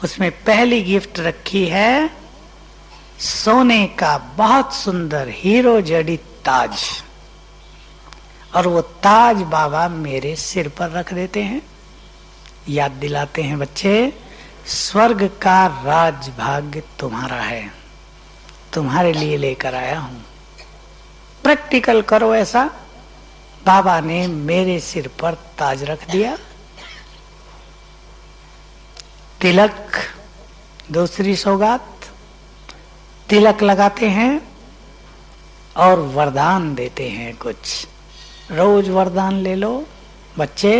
उसमें पहली गिफ्ट रखी है सोने का बहुत सुंदर हीरो जड़ित ताज। और वो ताज बाबा मेरे सिर पर रख देते हैं, याद दिलाते हैं, बच्चे स्वर्ग का राज भाग्य तुम्हारा है, तुम्हारे लिए लेकर आया हूं। प्रैक्टिकल करो ऐसा। बाबा ने मेरे सिर पर ताज रख दिया। तिलक, दूसरी सौगात, तिलक लगाते हैं और वरदान देते हैं कुछ। रोज वरदान ले लो बच्चे।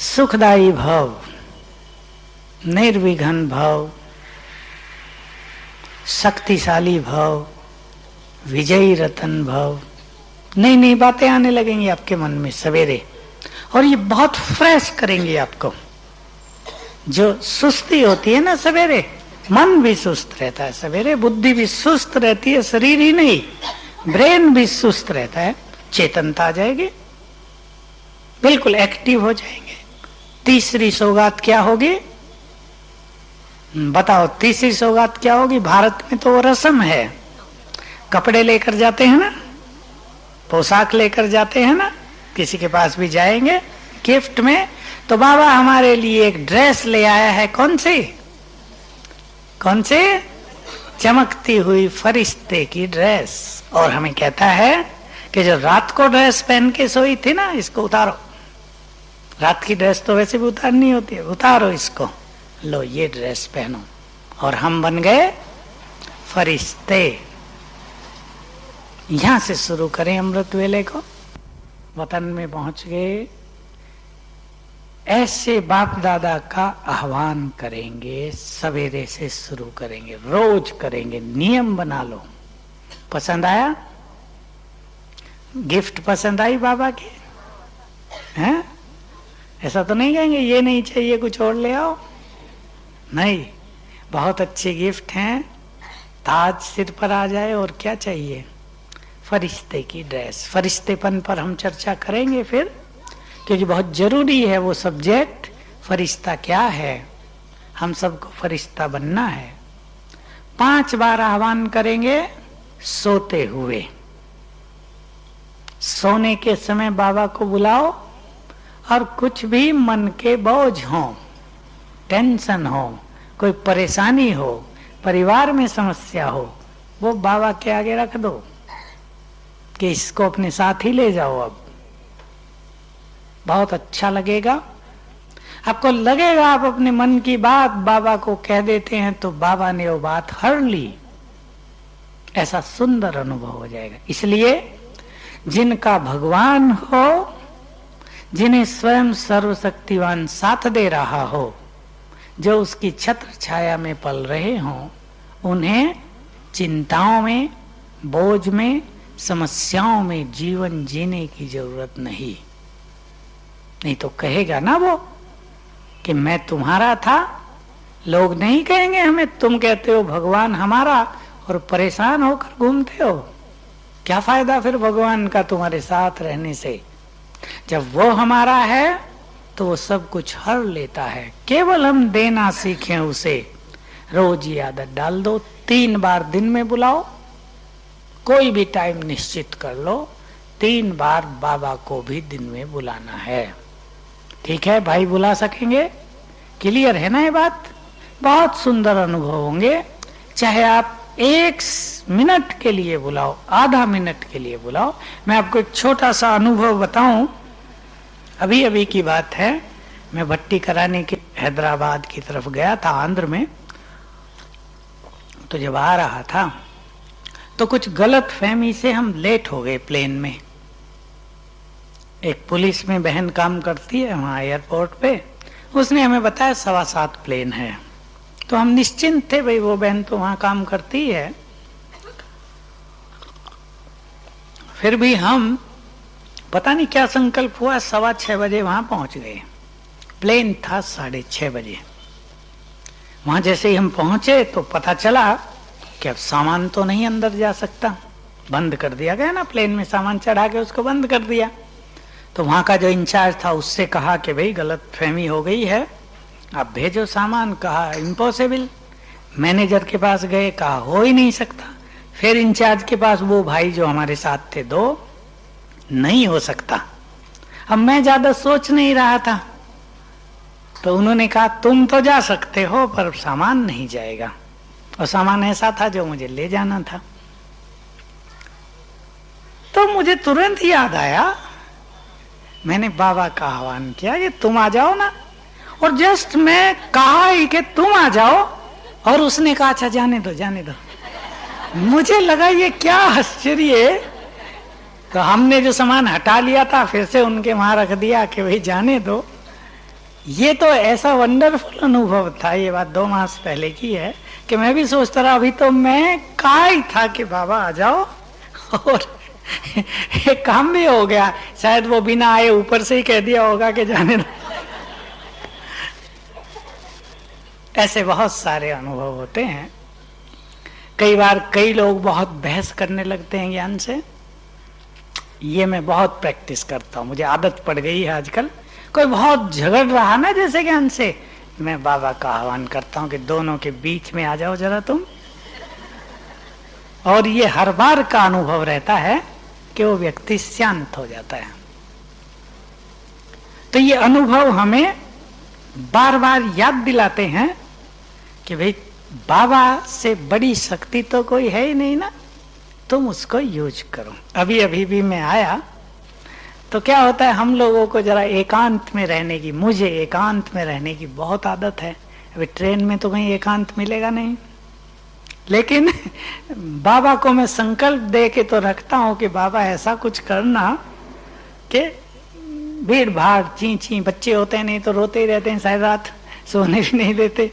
सुखदायी भव, निर्विघ्न भव, शक्तिशाली भव, विजयी रतन भव। नई नई बातें आने लगेंगी आपके मन में सवेरे, और ये बहुत फ्रेश करेंगे आपको। जो सुस्ती होती है ना सवेरे, मन भी सुस्त रहता है सवेरे, बुद्धि भी सुस्त रहती है, शरीर ही नहीं ब्रेन भी सुस्त रहता है। चेतनता आ जाएगी, बिल्कुल एक्टिव हो जाएंगे। तीसरी सौगात क्या होगी बताओ? तीसरी सौगात क्या होगी? भारत में तो वो रस्म है, कपड़े लेकर जाते हैं ना, पोशाक लेकर जाते हैं ना, किसी के पास भी जाएंगे गिफ्ट में, तो बाबा हमारे लिए एक ड्रेस ले आया है। कौन सी? कौन सी? चमकती हुई फरिश्ते की ड्रेस। और हमें कहता है कि जो रात को ड्रेस पहन के सोई थी ना, इसको उतारो। रात की ड्रेस तो वैसे भी उतारनी होती है, उतारो इसको, लो ये ड्रेस पहनो। और हम बन गए फरिश्ते। यहां से शुरू करें अमृत वेले को। वतन में पहुंच गए, ऐसे बाप दादा का आह्वान करेंगे, सवेरे से शुरू करेंगे, रोज करेंगे, नियम बना लो। पसंद आया? गिफ्ट पसंद आई बाबा की? हैं? ऐसा तो नहीं कहेंगे ये नहीं चाहिए, कुछ और ले आओ? नहीं, बहुत अच्छे गिफ्ट हैं। ताज सिर पर आ जाए और क्या चाहिए? फरिश्ते की ड्रेस। फरिश्तेपन पर हम चर्चा करेंगे फिर, क्योंकि बहुत जरूरी है वो सब्जेक्ट। फरिश्ता क्या है? हम सबको फरिश्ता बनना है। 5 बार आह्वान करेंगे सोते हुए। सोने के समय बाबा को बुलाओ, और कुछ भी मन के बोझ हो, टेंशन हो, कोई परेशानी हो, परिवार में समस्या हो, वो बाबा के आगे रख दो कि इसको अपने साथ ही ले जाओ। अब बहुत अच्छा लगेगा आपको। लगेगा आप अपने मन की बात बाबा को कह देते हैं तो बाबा ने वो बात हर ली, ऐसा सुंदर अनुभव हो जाएगा। इसलिए जिनका भगवान हो, जिन्हें स्वयं सर्वशक्तिवान साथ दे रहा हो, जो उसकी छत्र छाया में पल रहे हों, उन्हें चिंताओं में, बोझ में, समस्याओं में जीवन जीने की जरूरत नहीं। नहीं तो कहेगा ना वो कि मैं तुम्हारा था। लोग नहीं कहेंगे हमें, तुम कहते हो भगवान हमारा और परेशान होकर घूमते हो। क्या फायदा फिर भगवान का तुम्हारे साथ रहने से? जब वो हमारा है तो वो सब कुछ हर लेता है। केवल हम देना सीखें उसे। रोज ये आदत डाल दो, 3 बार दिन में बुलाओ, कोई भी टाइम निश्चित कर लो, 3 बार बाबा को भी दिन में बुलाना है। ठीक है भाई, बुला सकेंगे? क्लियर है ना ये बात? बहुत सुंदर अनुभव होंगे। चाहे आप 1 मिनट के लिए बुलाओ, आधा मिनट के लिए बुलाओ। मैं आपको एक छोटा सा अनुभव बताऊं। अभी अभी की बात है, मैं भट्टी कराने के हैदराबाद की तरफ गया था, आंध्र में। तो जब आ रहा था तो कुछ गलत फहमी से हम लेट हो गए प्लेन में। एक पुलिस में बहन काम करती है वहां एयरपोर्ट पे, उसने हमें बताया 7:15 प्लेन है। तो हम निश्चिंत थे, भाई वो बहन तो वहां काम करती है। फिर भी हम पता नहीं क्या संकल्प हुआ, 6:15 बजे वहां पहुंच गए। प्लेन था 6:30 बजे। वहां जैसे ही हम पहुंचे तो पता चला कि अब सामान तो नहीं अंदर जा सकता, बंद कर दिया गया ना, प्लेन में सामान चढ़ा के उसको बंद कर दिया। तो वहां का जो इंचार्ज था उससे कहा कि भाई गलत फहमी हो गई है, आप भेजो सामान। कहा इम्पॉसिबल। मैनेजर के पास गए, कहा हो ही नहीं सकता। फिर इंचार्ज के पास, वो भाई जो हमारे साथ थे 2, नहीं हो सकता। अब मैं ज्यादा सोच नहीं रहा था, तो उन्होंने कहा तुम तो जा सकते हो पर सामान नहीं जाएगा। और सामान ऐसा था जो मुझे ले जाना था। तो मुझे तुरंत याद आया, मैंने बाबा का आह्वान किया कि तुम आ जाओ ना। और जस्ट मैं कहा ही कि तुम आ जाओ, और उसने कहा अच्छा जाने दो जाने दो। मुझे लगा ये क्या आश्चर्य है। तो हमने जो सामान हटा लिया था फिर से उनके वहां रख दिया कि भाई जाने दो। ये तो ऐसा वंडरफुल अनुभव था, ये बात 2 मास पहले की है, कि मैं भी सोचता रहा अभी तो मैं कहा ही था कि बाबा आ जाओ, और एक काम भी हो गया। शायद वो बिना आए ऊपर से ही कह दिया होगा कि जाने दो। ऐसे बहुत सारे अनुभव होते हैं। कई बार कई लोग बहुत बहस करने लगते हैं ज्ञान से। ये मैं बहुत प्रैक्टिस करता हूँ, मुझे आदत पड़ गई है आजकल। कोई बहुत झगड़ रहा ना जैसे ज्ञान से, मैं बाबा का आह्वान करता हूँ कि दोनों के बीच में आ जाओ जरा तुम। और ये हर बार का अनुभव रहता है कि वो व्यक्ति शांत हो जाता है। तो ये अनुभव हमें बार बार याद दिलाते हैं कि भाई बाबा से बड़ी शक्ति तो कोई है ही नहीं ना, तुम उसको यूज करो। अभी अभी भी मैं आया तो क्या होता है, हम लोगों को जरा एकांत में रहने की, मुझे एकांत में रहने की बहुत आदत है। अभी ट्रेन में तो कहीं एकांत मिलेगा नहीं, लेकिन बाबा को मैं संकल्प दे के तो रखता हूं कि बाबा ऐसा कुछ करना कि भीड़ भाड़ ची ची, बच्चे होते हैं नहीं तो रोते ही रहते हैं, शायद रात सोने भी नहीं देते।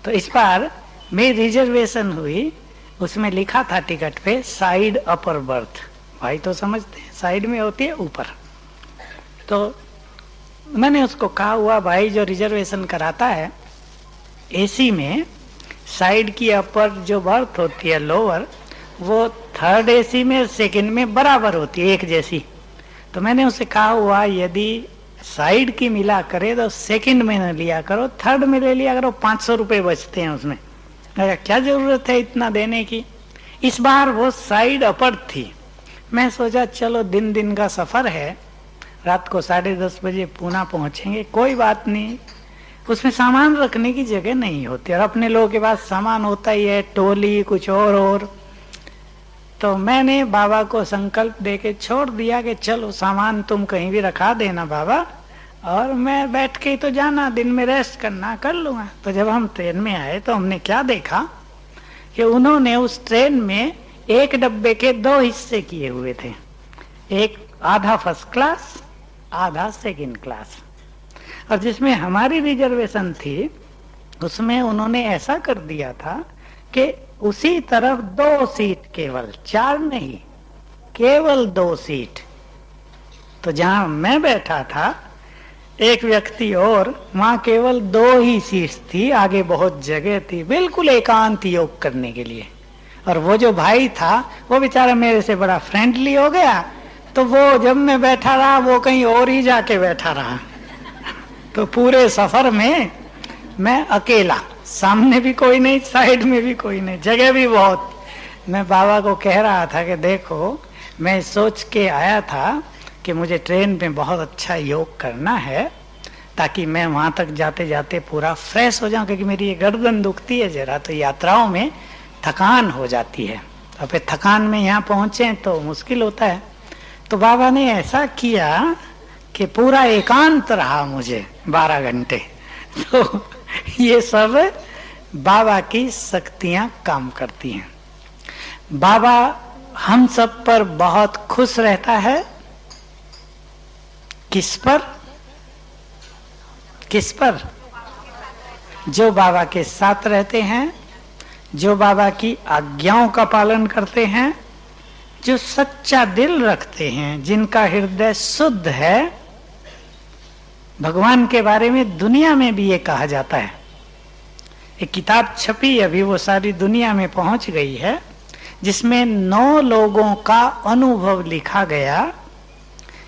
तो इस बार मेरी रिजर्वेशन हुई, उसमें लिखा था टिकट पे साइड अपर बर्थ। भाई तो समझते हैं साइड में होती है ऊपर। तो मैंने उसको कहा हुआ भाई जो रिजर्वेशन कराता है एसी में, साइड की अपर जो बर्थ होती है लोअर, वो 3rd एसी में 2nd में बराबर होती है, एक जैसी। तो मैंने उसे कहा हुआ यदि साइड की मिला करे तो 2nd में न लिया करो, 3rd में ले लिया करो, 500 रुपए बचते हैं उसमें। क्या जरूरत है इतना देने की। इस बार वो साइड अपर थी। मैं सोचा चलो दिन दिन का सफर है, रात को 10:30 बजे पूना पहुंचेंगे, कोई बात नहीं। उसमें सामान रखने की जगह नहीं होती और अपने लोगों के पास सामान होता ही है, टोली कुछ और। तो मैंने बाबा को संकल्प देके छोड़ दिया कि चलो सामान तुम कहीं भी रखा देना बाबा, और मैं बैठ के ही तो जाना, दिन में रेस्ट करना कर लूंगा। तो जब हम ट्रेन में आए तो हमने क्या देखा कि उन्होंने उस ट्रेन में एक डब्बे के 2 हिस्से किए हुए थे, एक आधा फर्स्ट क्लास, आधा 2nd क्लास। और जिसमें हमारी रिजर्वेशन थी उसमें उन्होंने ऐसा कर दिया था कि उसी तरफ 2 सीट, केवल 4 नहीं, केवल 2 सीट। तो जहां मैं बैठा था एक व्यक्ति और, वहां केवल 2 ही सीट थी, आगे बहुत जगह थी, बिल्कुल एकांत योग करने के लिए। और वो जो भाई था वो बेचारा मेरे से बड़ा फ्रेंडली हो गया, तो वो जब मैं बैठा रहा वो कहीं और ही जाके बैठा रहा। तो पूरे सफर में मैं अकेला, सामने भी कोई नहीं, साइड में भी कोई नहीं, जगह भी बहुत। मैं बाबा को कह रहा था कि देखो, मैं सोच के आया था कि मुझे ट्रेन में बहुत अच्छा योग करना है ताकि मैं वहां तक जाते जाते पूरा फ्रेश हो जाऊं, क्योंकि मेरी ये गर्दन दुखती है जरा, तो यात्राओं में थकान हो जाती है। और फिर थकान में यहाँ पहुंचे तो मुश्किल होता है। तो बाबा ने ऐसा किया कि पूरा एकांत रहा मुझे 12 घंटे। तो ये सब बाबा की शक्तियां काम करती हैं। बाबा हम सब पर बहुत खुश रहता है। किस पर? किस पर? जो बाबा के साथ रहते हैं, जो बाबा की आज्ञाओं का पालन करते हैं, जो सच्चा दिल रखते हैं, जिनका हृदय शुद्ध है। भगवान के बारे में दुनिया में भी ये कहा जाता है। एक किताब छपी, अभी वो सारी दुनिया में पहुंच गई है, जिसमें 9 लोगों का अनुभव लिखा गया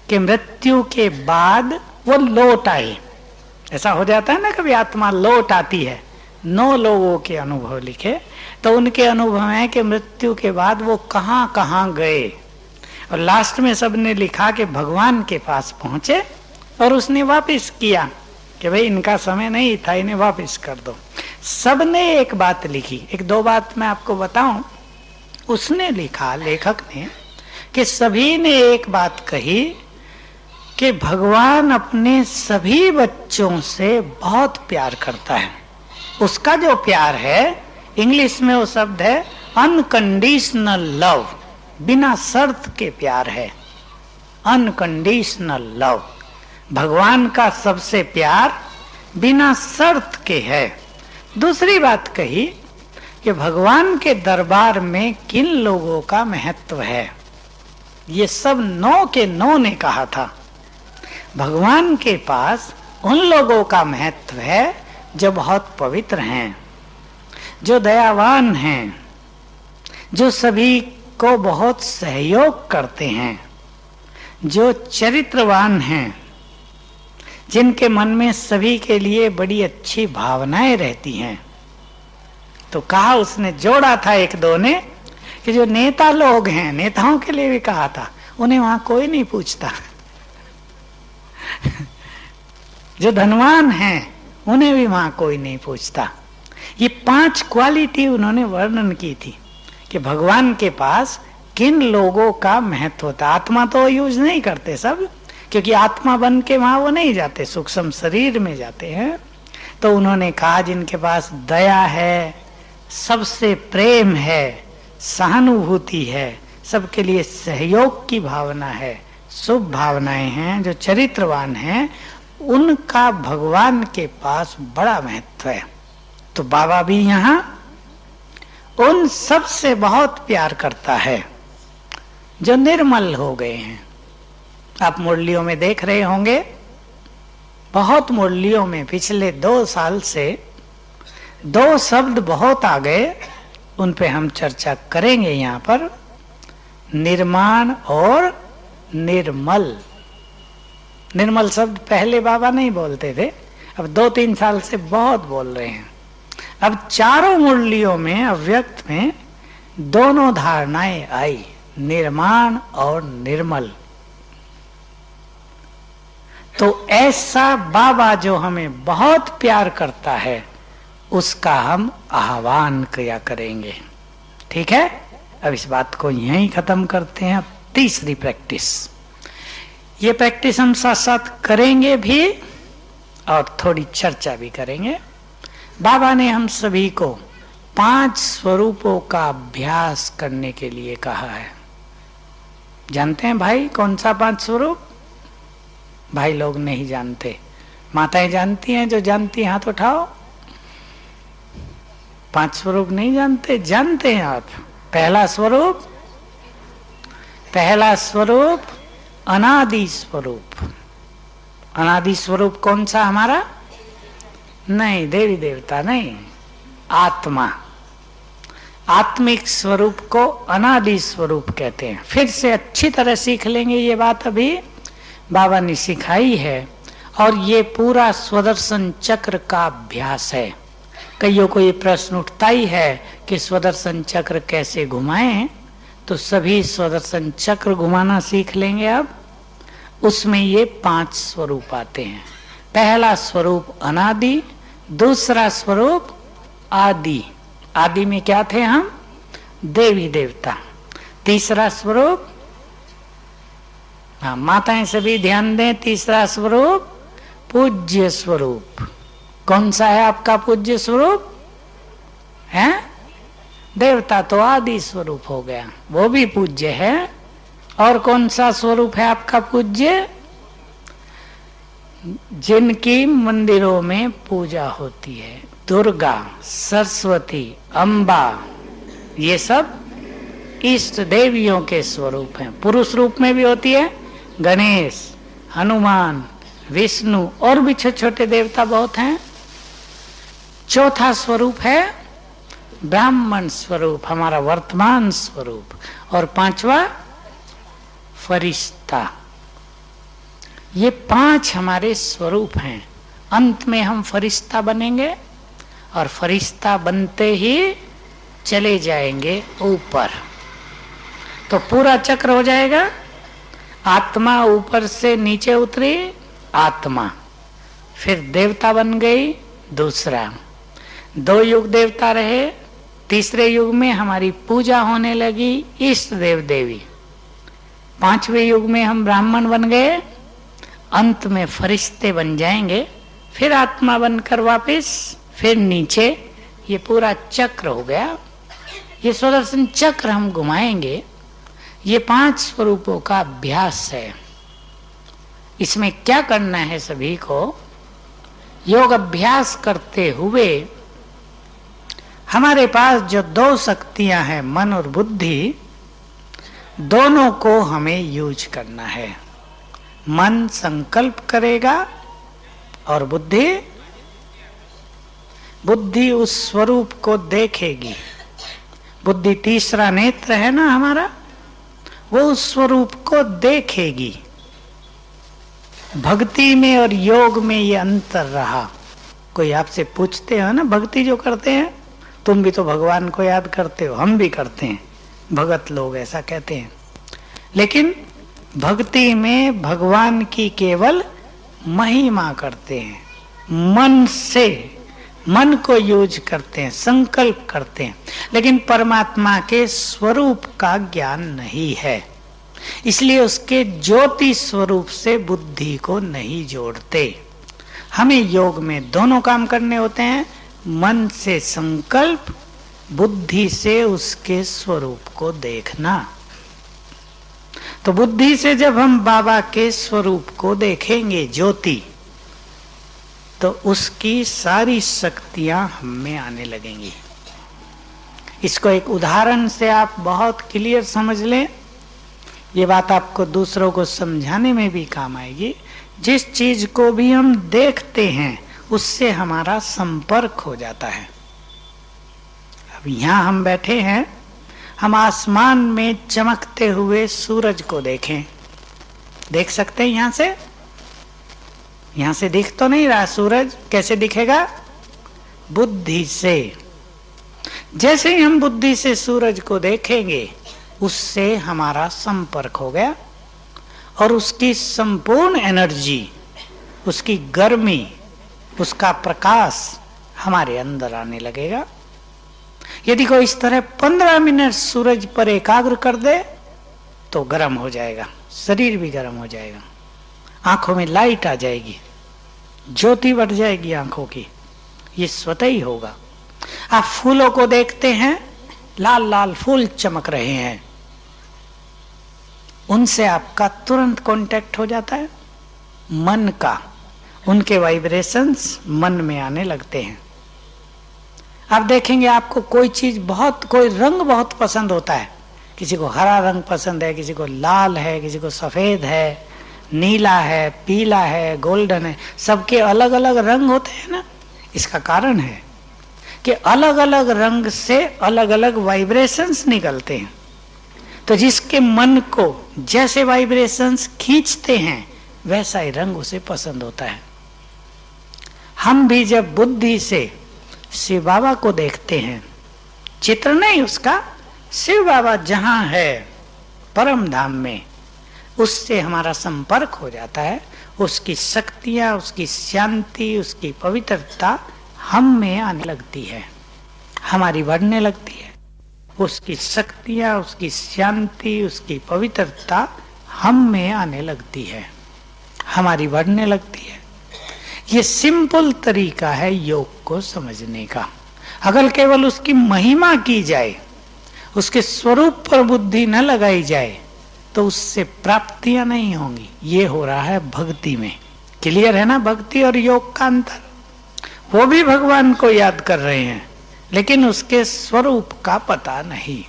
कि मृत्यु के बाद वो लौट आए। ऐसा हो जाता है ना, कभी आत्मा लौट आती है। 9 लोगों के अनुभव लिखे, तो उनके अनुभव है कि मृत्यु के बाद वो कहां कहां गए। और लास्ट में सबने लिखा कि भगवान के पास पहुंचे और उसने वापस किया कि भाई इनका समय नहीं था, इन्हें वापस कर दो। सबने एक बात लिखी, 1-2 बात मैं आपको बताऊं। उसने लिखा, लेखक ने, कि सभी ने एक बात कही कि भगवान अपने सभी बच्चों से बहुत प्यार करता है। उसका जो प्यार है, इंग्लिश में वो शब्द है अनकंडीशनल लव, बिना शर्त के प्यार है, अनकंडीशनल लव। भगवान का सबसे प्यार बिना शर्त के है। दूसरी बात कही कि भगवान के दरबार में किन लोगों का महत्व है। ये सब 9 के 9 ने कहा था। भगवान के पास उन लोगों का महत्व है जो बहुत पवित्र हैं, जो दयावान हैं, जो सभी को बहुत सहयोग करते हैं, जो चरित्रवान हैं, जिनके मन में सभी के लिए बड़ी अच्छी भावनाएं रहती हैं। तो कहा, उसने जोड़ा था 1-2 ने, कि जो नेता लोग हैं, नेताओं के लिए भी कहा था, उन्हें वहां कोई नहीं पूछता। जो धनवान हैं उन्हें भी वहां कोई नहीं पूछता। ये 5 क्वालिटी उन्होंने वर्णन की थी कि भगवान के पास किन लोगों का महत्व होता। आत्मा तो यूज नहीं करते सब, क्योंकि आत्मा बन के वहां वो नहीं जाते, सूक्ष्म शरीर में जाते हैं। तो उन्होंने कहा जिनके पास दया है, सबसे प्रेम है, सहानुभूति है, सबके लिए सहयोग की भावना है, शुभ भावनाएं हैं, जो चरित्रवान हैं, उनका भगवान के पास बड़ा महत्व है। तो बाबा भी यहाँ उन सब से बहुत प्यार करता है जो निर्मल हो गए हैं। आप मुरलियों में देख रहे होंगे, बहुत मुरलियों में पिछले 2 साल से 2 शब्द बहुत आ गए, उन पे हम चर्चा करेंगे यहाँ पर। निर्माण और निर्मल। निर्मल शब्द पहले बाबा नहीं बोलते थे, अब 2-3 साल से बहुत बोल रहे हैं। अब चारों मुरलियों में, अव्यक्त में, दोनों धारणाएं आई, निर्माण और निर्मल। तो ऐसा बाबा जो हमें बहुत प्यार करता है, उसका हम आह्वान किया करेंगे। ठीक है, अब इस बात को यहीं खत्म करते हैं। तीसरी प्रैक्टिस, ये प्रैक्टिस हम साथ साथ करेंगे भी और थोड़ी चर्चा भी करेंगे। बाबा ने हम सभी को 5 स्वरूपों का अभ्यास करने के लिए कहा है। जानते हैं भाई कौन सा 5 स्वरूप? भाई लोग नहीं जानते, माताएं जानती हैं, जो जानती हैं हाथ उठाओ। 5 स्वरूप नहीं जानते? जानते हैं आप। पहला स्वरूप अनादि स्वरूप। अनादि स्वरूप कौन सा हमारा? नहीं, देवी देवता नहीं, आत्मा। आत्मिक स्वरूप को अनादि स्वरूप कहते हैं। फिर से अच्छी तरह सीख लेंगे ये बात, अभी बाबा ने सिखाई है और ये पूरा स्वदर्शन चक्र का अभ्यास है। कईयों को ये प्रश्न उठता ही है कि स्वदर्शन चक्र कैसे घुमाएं, तो सभी स्वदर्शन चक्र घुमाना सीख लेंगे। अब उसमें ये 5 स्वरूप आते हैं। पहला स्वरूप अनादि, दूसरा स्वरूप आदि, आदि में क्या थे हम? देवी देवता। तीसरा स्वरूप, हाँ माताएं सभी ध्यान दें, तीसरा स्वरूप पूज्य स्वरूप। कौन सा है आपका पूज्य स्वरूप? है देवता तो आदि स्वरूप हो गया, वो भी पूज्य है। और कौन सा स्वरूप है आपका पूज्य? जिनकी मंदिरों में पूजा होती है, दुर्गा, सरस्वती, अम्बा, ये सब इष्ट देवियों के स्वरूप हैं। पुरुष रूप में भी होती है, गणेश, हनुमान, विष्णु और भी छोटे छोटे देवता बहुत हैं। चौथा स्वरूप है ब्राह्मण स्वरूप, हमारा वर्तमान स्वरूप। और 5वां फरिश्ता। ये 5 हमारे स्वरूप हैं। अंत में हम फरिश्ता बनेंगे और फरिश्ता बनते ही चले जाएंगे ऊपर, तो पूरा चक्र हो जाएगा। आत्मा ऊपर से नीचे उतरी, आत्मा, फिर देवता बन गई, दूसरा 2 युग देवता रहे, तीसरे युग में हमारी पूजा होने लगी, इष्ट देव देवी। 5वें युग में हम ब्राह्मण बन गए, अंत में फरिश्ते बन जाएंगे, फिर आत्मा बनकर वापस, फिर नीचे। ये पूरा चक्र हो गया। ये स्वदर्शन चक्र हम घुमाएंगे। ये 5 स्वरूपों का अभ्यास है। इसमें क्या करना है सभी को? योग अभ्यास करते हुए हमारे पास जो 2 शक्तियां हैं, मन और बुद्धि, दोनों को हमें यूज करना है। मन संकल्प करेगा और बुद्धि उस स्वरूप को देखेगी। बुद्धि तीसरा नेत्र है ना हमारा, वो उस स्वरूप को देखेगी। भक्ति में और योग में ये अंतर रहा। कोई आपसे पूछते हो ना, भक्ति जो करते हैं, तुम भी तो भगवान को याद करते हो, हम भी करते हैं, भगत लोग ऐसा कहते हैं। लेकिन भक्ति में भगवान की केवल महिमा करते हैं, मन से, मन को यूज करते हैं, संकल्प करते हैं, लेकिन परमात्मा के स्वरूप का ज्ञान नहीं है। इसलिए उसके ज्योति स्वरूप से बुद्धि को नहीं जोड़ते। हमें योग में दोनों काम करने होते हैं, मन से संकल्प, बुद्धि से उसके स्वरूप को देखना। तो बुद्धि से जब हम बाबा के स्वरूप को देखेंगे, ज्योति, तो उसकी सारी शक्तियां हम में आने लगेंगी। इसको एक उदाहरण से आप बहुत क्लियर समझ लें, ये बात आपको दूसरों को समझाने में भी काम आएगी। जिस चीज को भी हम देखते हैं उससे हमारा संपर्क हो जाता है। अब यहां हम बैठे हैं, हम आसमान में चमकते हुए सूरज को देखें, देख सकते हैं यहां से? यहां से दिख तो नहीं रहा सूरज, कैसे दिखेगा? बुद्धि से। जैसे ही हम बुद्धि से सूरज को देखेंगे, उससे हमारा संपर्क हो गया और उसकी संपूर्ण एनर्जी, उसकी गर्मी, उसका प्रकाश हमारे अंदर आने लगेगा। यदि कोई इस तरह 15 मिनट सूरज पर एकाग्र कर दे तो गर्म हो जाएगा, शरीर भी गर्म हो जाएगा, आंखों में लाइट आ जाएगी, ज्योति बढ़ जाएगी आंखों की। ये स्वतः ही होगा। आप फूलों को देखते हैं, लाल लाल फूल चमक रहे हैं, उनसे आपका तुरंत कांटेक्ट हो जाता है मन का, उनके वाइब्रेशंस मन में आने लगते हैं। आप देखेंगे आपको कोई चीज बहुत, कोई रंग बहुत पसंद होता है, किसी को हरा रंग पसंद है, किसी को लाल है, किसी को सफेद है, नीला है, पीला है, गोल्डन है, सबके अलग अलग रंग होते हैं ना। इसका कारण है कि अलग अलग रंग से अलग अलग वाइब्रेशंस निकलते हैं। तो जिसके मन को जैसे वाइब्रेशंस खींचते हैं वैसा ही रंग उसे पसंद होता है। हम भी जब बुद्धि से शिव बाबा को देखते हैं, चित्र नहीं उसका, शिव बाबा जहां है परम धाम में, उससे हमारा संपर्क हो जाता है। उसकी शक्तियां, उसकी शांति, उसकी पवित्रता हम में आने लगती है, हमारी बढ़ने लगती है। उसकी शक्तियां, उसकी शांति, उसकी पवित्रता हम में आने लगती है, हमारी बढ़ने लगती है। ये सिंपल तरीका है योग को समझने का। अगर केवल उसकी महिमा की जाए, उसके स्वरूप पर बुद्धि न लगाई जाए, तो उससे प्राप्तियां नहीं होंगी। ये हो रहा है भक्ति में। क्लियर है ना भक्ति और योग का अंतर? वो भी भगवान को याद कर रहे हैं, लेकिन उसके स्वरूप का पता नहीं।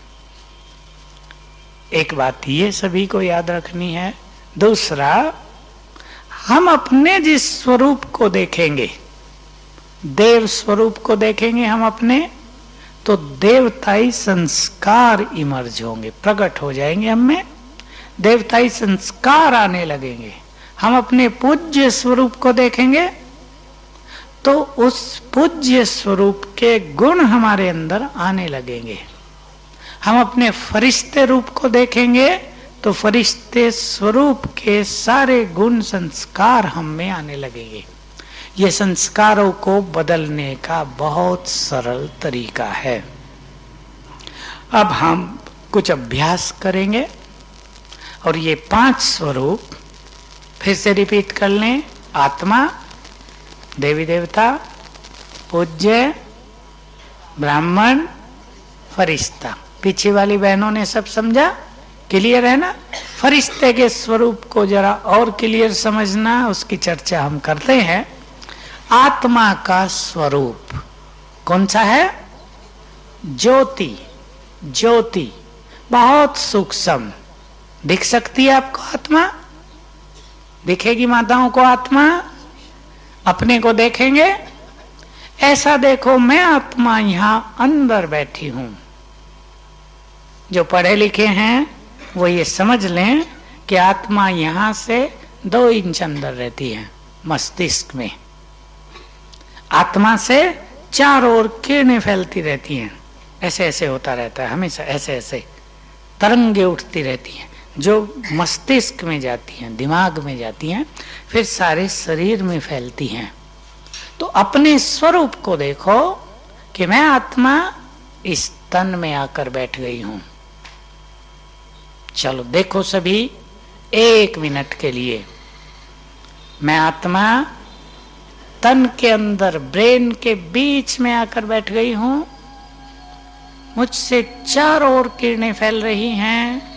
एक बात ये सभी को याद रखनी है। दूसरा, हम अपने जिस स्वरूप को देखेंगे, देव स्वरूप को देखेंगे हम अपने, तो देवताई संस्कार इमर्ज होंगे, प्रकट हो जाएंगे हम में, देवताई संस्कार आने लगेंगे। हम अपने पूज्य स्वरूप को देखेंगे तो उस पूज्य स्वरूप के गुण हमारे अंदर आने लगेंगे। हम अपने फरिश्ते रूप को देखेंगे तो फरिश्ते स्वरूप के सारे गुण संस्कार हम में आने लगेंगे। ये संस्कारों को बदलने का बहुत सरल तरीका है। अब हम कुछ अभ्यास करेंगे और ये 5 स्वरूप फिर से रिपीट कर लें। आत्मा, देवी देवता, पूज्य, ब्राह्मण, फरिश्ता। पीछे वाली बहनों ने सब समझा? क्लियर है ना? फरिश्ते के स्वरूप को जरा और क्लियर समझना, उसकी चर्चा हम करते हैं। आत्मा का स्वरूप कौन सा है? ज्योति। ज्योति बहुत सूक्ष्म। दिख सकती है आपको आत्मा? दिखेगी माताओं को आत्मा? अपने को देखेंगे? ऐसा देखो, मैं आत्मा यहां अंदर बैठी हूं। जो पढ़े लिखे हैं वो ये समझ लें कि आत्मा यहां से 2 इंच अंदर रहती है मस्तिष्क में। आत्मा से चारों ओर किरणें फैलती रहती हैं, ऐसे ऐसे होता रहता है हमेशा, ऐसे ऐसे तरंगे उठती रहती हैं जो मस्तिष्क में जाती हैं, दिमाग में जाती हैं, फिर सारे शरीर में फैलती हैं। तो अपने स्वरूप को देखो कि मैं आत्मा इस तन में आकर बैठ गई हूं। चलो देखो सभी 1 मिनट के लिए। मैं आत्मा तन के अंदर, ब्रेन के बीच में आकर बैठ गई हूं। मुझसे चारों ओर किरणें फैल रही हैं।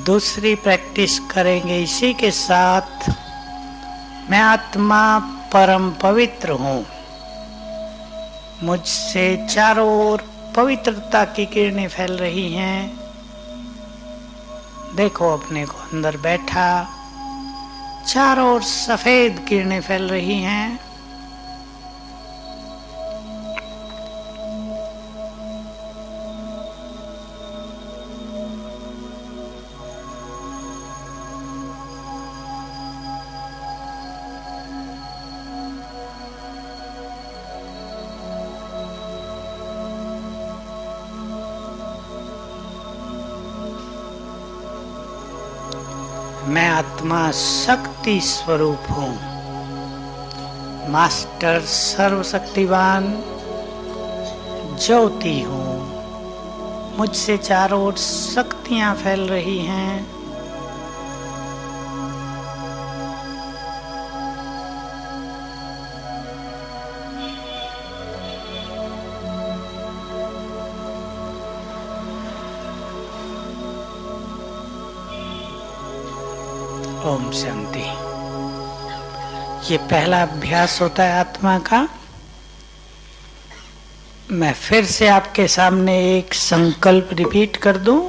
दूसरी प्रैक्टिस करेंगे इसी के साथ। मैं आत्मा परम पवित्र हूं। मुझसे चारों ओर पवित्रता की किरणें फैल रही हैं। देखो अपने को अंदर बैठा, चारों ओर सफेद किरणें फैल रही हैं। मैं आत्मा शक्ति स्वरूप हूं। मास्टर सर्वशक्तिवान ज्योति हूं। मुझसे चारों ओर शक्तियां फैल रही हैं। ओम शांति। ये पहला अभ्यास होता है आत्मा का। मैं फिर से आपके सामने एक संकल्प रिपीट कर दूं,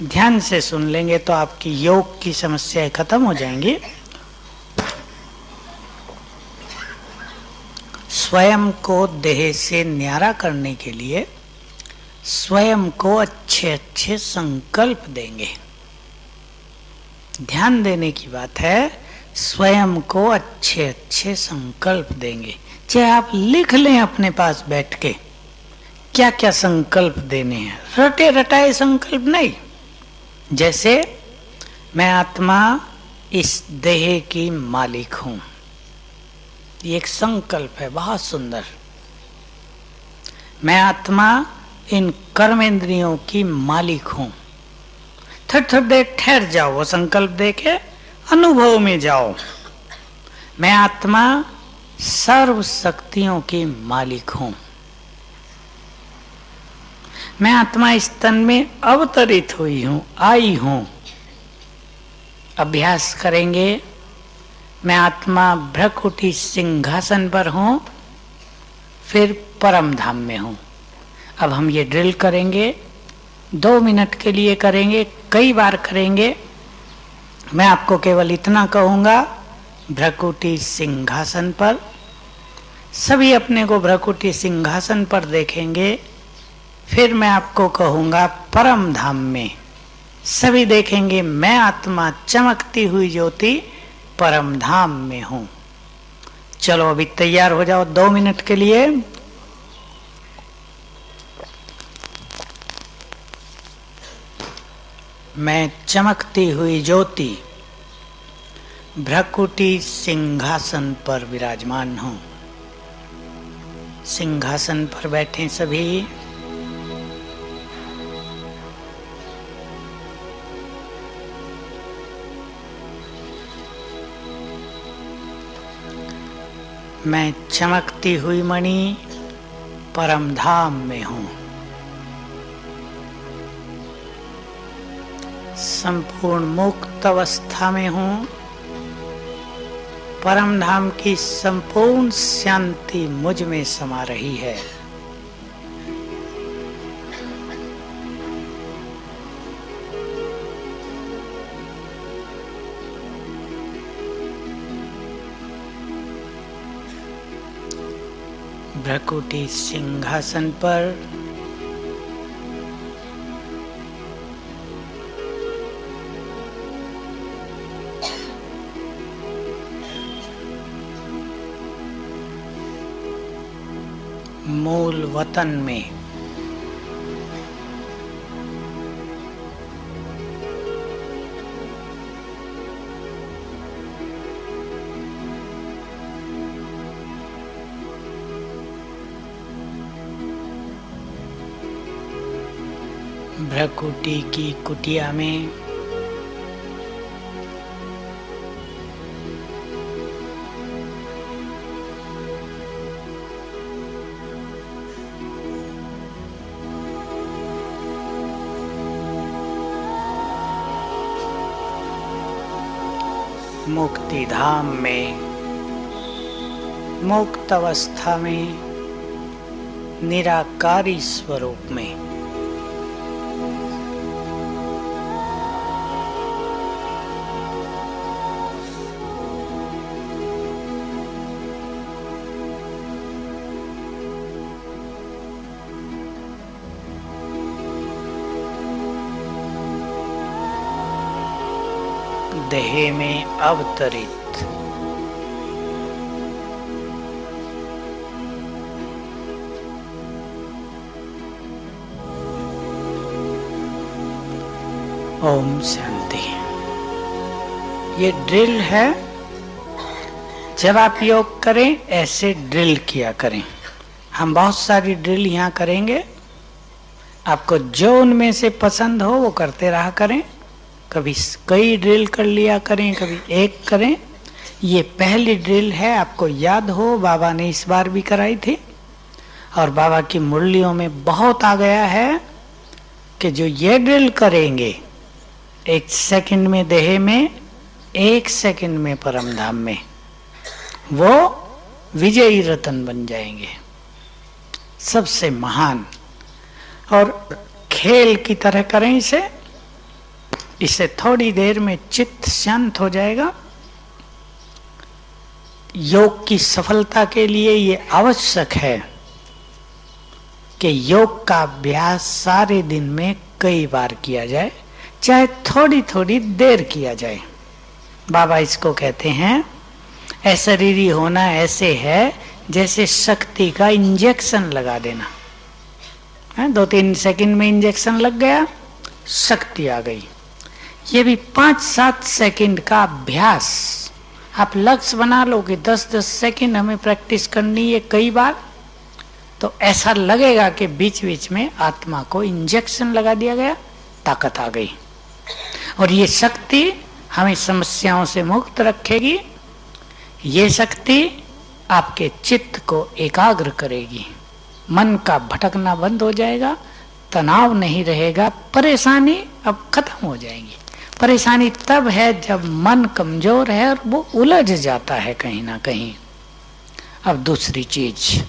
ध्यान से सुन लेंगे तो आपकी योग की समस्याएं खत्म हो जाएंगी। स्वयं को देह से न्यारा करने के लिए स्वयं को अच्छे अच्छे संकल्प देंगे। ध्यान देने की बात है, स्वयं को अच्छे अच्छे संकल्प देंगे। चाहे आप लिख लें अपने पास बैठ के क्या क्या संकल्प देने हैं, रटे रटाए संकल्प नहीं। जैसे मैं आत्मा इस देह की मालिक हूं, ये एक संकल्प है बहुत सुंदर। मैं आत्मा इन कर्मेंद्रियों की मालिक हूं। थोड़ी देर ठहर जाओ, वो संकल्प देके अनुभव में जाओ। मैं आत्मा सर्व शक्तियों की मालिक हूं। मैं आत्मा इस तन में अवतरित हुई हूं, आई हूं। अभ्यास करेंगे। मैं आत्मा भ्रकुटी सिंहासन पर हूं, फिर परम धाम में हूं। अब हम ये ड्रिल करेंगे, 2 मिनट के लिए करेंगे, कई बार करेंगे। मैं आपको केवल इतना कहूंगा, भ्रकुटी सिंहासन पर। सभी अपने को भ्रकुटी सिंहासन पर देखेंगे। फिर मैं आपको कहूंगा परम धाम में। सभी देखेंगे मैं आत्मा चमकती हुई ज्योति परम धाम में हूं। चलो अभी तैयार हो जाओ 2 मिनट के लिए। मैं चमकती हुई ज्योति भ्रकुटी सिंहासन पर विराजमान हूं। सिंहासन पर बैठे सभी। मैं चमकती हुई मणि परम धाम में हूं। संपूर्ण मुक्त अवस्था में हूं। परम धाम की संपूर्ण शांति मुझ में समा रही है। भ्रकुटी सिंहासन पर मूल वतन में भ्रकुटी की कुटिया में मुक्ति धाम में मुक्त अवस्था में निराकारी स्वरूप में देह में अवतरित ओम शांति। ये ड्रिल है। जब आप योग करें ऐसे ड्रिल किया करें। हम बहुत सारी ड्रिल यहाँ करेंगे। आपको जो उनमें से पसंद हो वो करते रहा करें। कभी कई ड्रिल कर लिया करें, कभी एक करें। ये पहली ड्रिल है। आपको याद हो बाबा ने इस बार भी कराई थी और बाबा की मुरलियों में बहुत आ गया है कि जो ये ड्रिल करेंगे 1 सेकंड में देह में 1 सेकंड में परम धाम में वो विजयी रतन बन जाएंगे, सबसे महान। और खेल की तरह करें इसे, इससे थोड़ी देर में चित्त शांत हो जाएगा। योग की सफलता के लिए ये आवश्यक है कि योग का अभ्यास सारे दिन में कई बार किया जाए, चाहे थोड़ी थोड़ी देर किया जाए। बाबा इसको कहते हैं अशरीरी होना ऐसे है जैसे शक्ति का इंजेक्शन लगा देना है। 2-3 सेकंड में इंजेक्शन लग गया, शक्ति आ गई। ये भी 5-7 सेकंड का अभ्यास। आप लक्ष्य बना लो कि 10-10 सेकंड हमें प्रैक्टिस करनी है कई बार, तो ऐसा लगेगा कि बीच बीच में आत्मा को इंजेक्शन लगा दिया गया, ताकत आ गई। और ये शक्ति हमें समस्याओं से मुक्त रखेगी। ये शक्ति आपके चित्त को एकाग्र करेगी, मन का भटकना बंद हो जाएगा, तनाव नहीं रहेगा, परेशानी अब खत्म हो जाएगी। परेशानी तब है जब मन कमजोर है और वो उलझ जाता है कहीं ना कहीं। अब दूसरी चीज,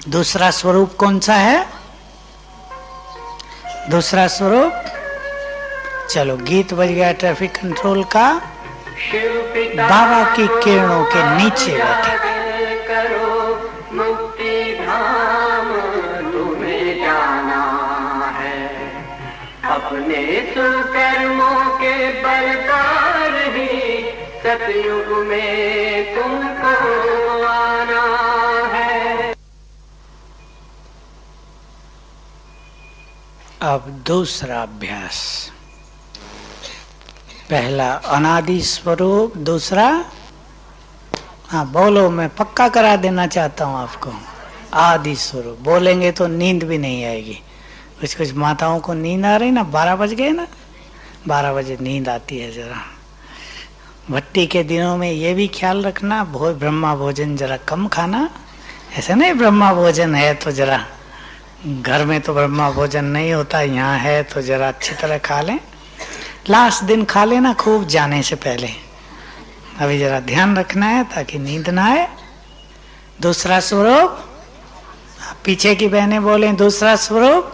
दूसरा स्वरूप कौन सा है? दूसरा स्वरूप, चलो गीत बज गया ट्रैफिक कंट्रोल का। बाबा की किरणों के नीचे बैठे करो, मुक्ति धाम तुम्हें जाना है। अपने सुकर्मों के बल पर ही सतयुग में तुमको आना है। अब दूसरा अभ्यास, पहला अनादि स्वरूप, दूसरा, हाँ बोलो, मैं पक्का करा देना चाहता हूँ आपको, आदि स्वरूप। बोलेंगे तो नींद भी नहीं आएगी। कुछ माताओं को नींद आ रही ना, 12 बज गए ना, 12 बजे नींद आती है। जरा भट्टी के दिनों में ये भी ख्याल रखना, ब्रह्मा भोजन जरा कम खाना। ऐसे नहीं ब्रह्मा भोजन है तो जरा, घर में तो ब्रह्मा भोजन नहीं होता, यहाँ है तो जरा अच्छी तरह खा लें। लास्ट दिन खा लेना खूब जाने से पहले। अभी जरा ध्यान रखना है ताकि नींद ना आए। दूसरा स्वरूप, पीछे की बहनें बोले दूसरा स्वरूप,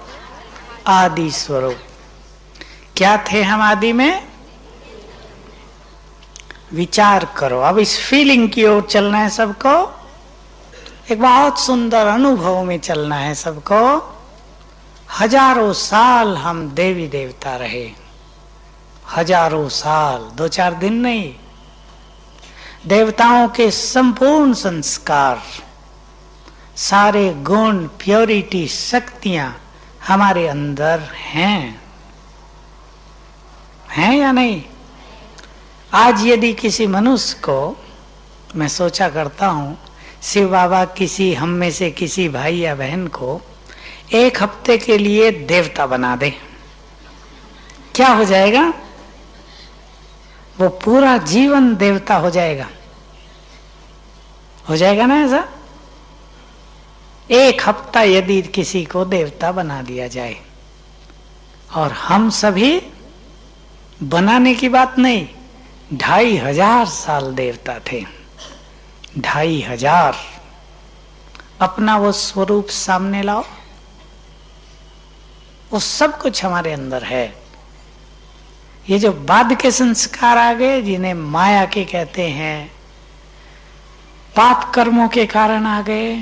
आदि स्वरूप। क्या थे हम आदि में? विचार करो। अब इस फीलिंग की ओर चलना है सबको, एक बहुत सुंदर अनुभव में चलना है सबको। हजारों साल हम देवी देवता रहे, हजारों साल, 2-4 दिन नहीं। देवताओं के संपूर्ण संस्कार, सारे गुण, प्योरिटी, शक्तियां हमारे अंदर हैं या नहीं? आज यदि किसी मनुष्य को, मैं सोचा करता हूं, शिव बाबा किसी हम में से किसी भाई या बहन को 1 हफ्ते के लिए देवता बना दे, क्या हो जाएगा? वो पूरा जीवन देवता हो जाएगा। हो जाएगा ना ऐसा? 1 हफ्ता यदि किसी को देवता बना दिया जाए, और हम सभी, बनाने की बात नहीं, 2500 साल देवता थे, 2500। अपना वो स्वरूप सामने लाओ, वो सब कुछ हमारे अंदर है। ये जो बाद के संस्कार आ गए, जिन्हें माया के कहते हैं, पाप कर्मों के कारण आ गए,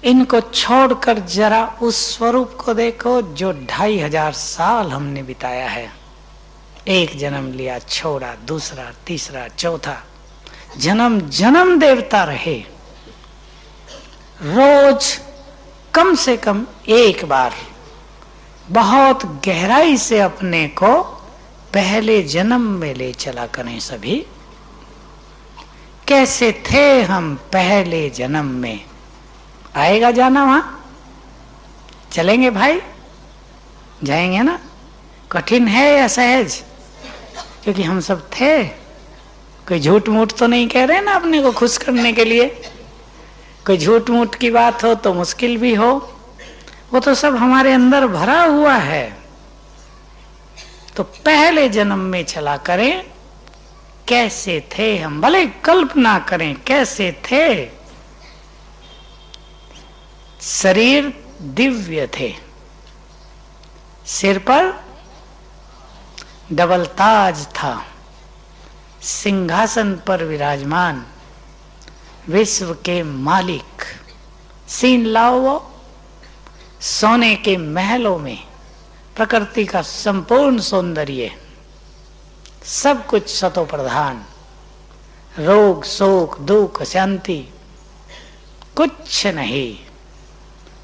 इनको छोड़कर जरा उस स्वरूप को देखो जो 2500 साल हमने बिताया है। 1 जन्म लिया, छोड़ा, दूसरा, तीसरा, चौथा, जन्म जन्म देवता रहे। रोज कम से कम 1 बार बहुत गहराई से अपने को पहले जन्म में ले चला करें। सभी कैसे थे हम पहले जन्म में? आएगा जाना वहां? चलेंगे भाई? जाएंगे ना? कठिन है या सहज? क्योंकि हम सब थे। कोई झूठ मूठ तो नहीं कह रहे ना अपने को खुश करने के लिए। कोई झूठ मूठ की बात हो तो मुश्किल भी हो, वो तो सब हमारे अंदर भरा हुआ है। तो पहले जन्म में चला करें, कैसे थे हम, भले कल्पना करें कैसे थे। शरीर दिव्य थे, सिर पर डबल ताज था, सिंहासन पर विराजमान विश्व के मालिक। सीन लाओ वो, सोने के महलों में प्रकृति का संपूर्ण सौंदर्य, सब कुछ सतो प्रधान, रोग शोक दुख शांति कुछ नहीं।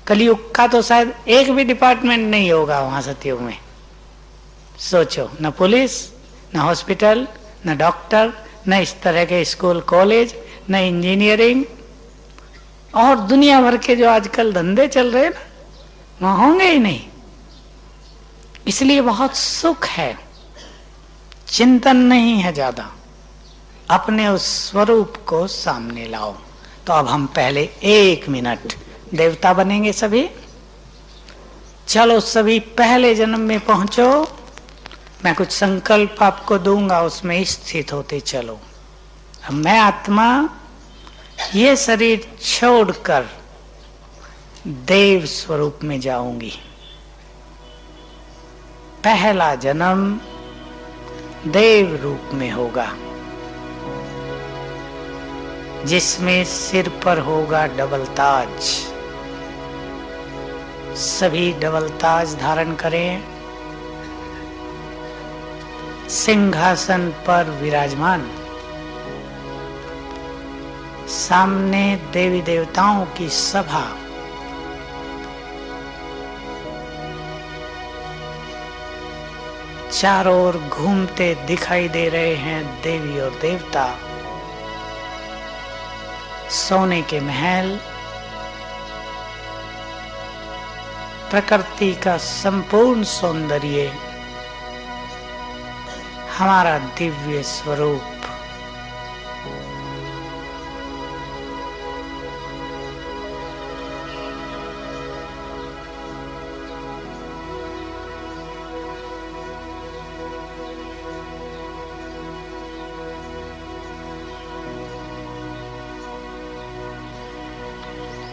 कलयुग का तो शायद एक भी डिपार्टमेंट नहीं होगा वहां सतयुग में। सोचो, न पुलिस, न हॉस्पिटल, न डॉक्टर, न इस तरह के स्कूल कॉलेज, न इंजीनियरिंग, और दुनिया भर के जो आजकल धंधे चल रहे हैं ना, वहां होंगे ही नहीं। इसलिए बहुत सुख है, चिंतन नहीं है ज्यादा, अपने उस स्वरूप को सामने लाओ। तो अब हम पहले 1 मिनट देवता बनेंगे सभी। चलो सभी पहले जन्म में पहुंचो, मैं कुछ संकल्प आपको दूंगा, उसमें स्थित होते चलो। अब मैं आत्मा ये शरीर छोड़कर देव स्वरूप में जाऊंगी। पहला जन्म देव रूप में होगा, जिसमें सिर पर होगा डबल ताज। सभी डबल ताज धारण करें, सिंहासन पर विराजमान, सामने देवी देवताओं की सभा, चारों ओर घूमते दिखाई दे रहे हैं देवी और देवता। सोने के महल, प्रकृति का संपूर्ण सौंदर्य, हमारा दिव्य स्वरूप।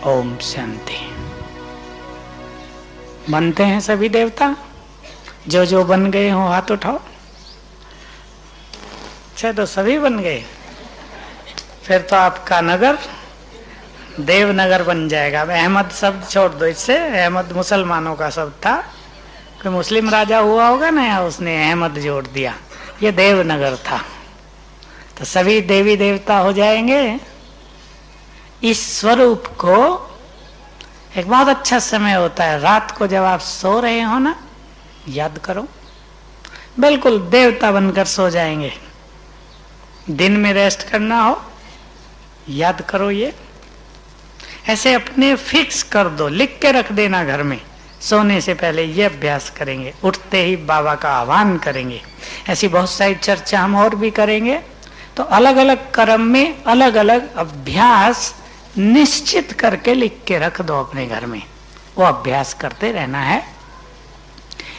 ओम शांति। बनते हैं सभी देवता, जो जो बन गए हो हाथ उठाओ। अच्छा, तो सभी बन गए, फिर तो आपका नगर देवनगर बन जाएगा। अब अहमद शब्द छोड़ दो, इससे अहमद मुसलमानों का शब्द था, कोई मुस्लिम राजा हुआ होगा ना, या उसने अहमद जोड़ दिया, ये देवनगर था। तो सभी देवी देवता हो जाएंगे। इस स्वरूप को एक बहुत अच्छा समय होता है, रात को जब आप सो रहे हो ना, याद करो, बिल्कुल देवता बनकर सो जाएंगे। दिन में रेस्ट करना हो, याद करो, ये ऐसे अपने फिक्स कर दो, लिख के रख देना घर में। सोने से पहले ये अभ्यास करेंगे, उठते ही बाबा का आह्वान करेंगे। ऐसी बहुत सारी चर्चा हम और भी करेंगे। तो अलग अलग कर्म में अलग अलग अभ्यास निश्चित करके लिख के रख दो अपने घर में, वो अभ्यास करते रहना है।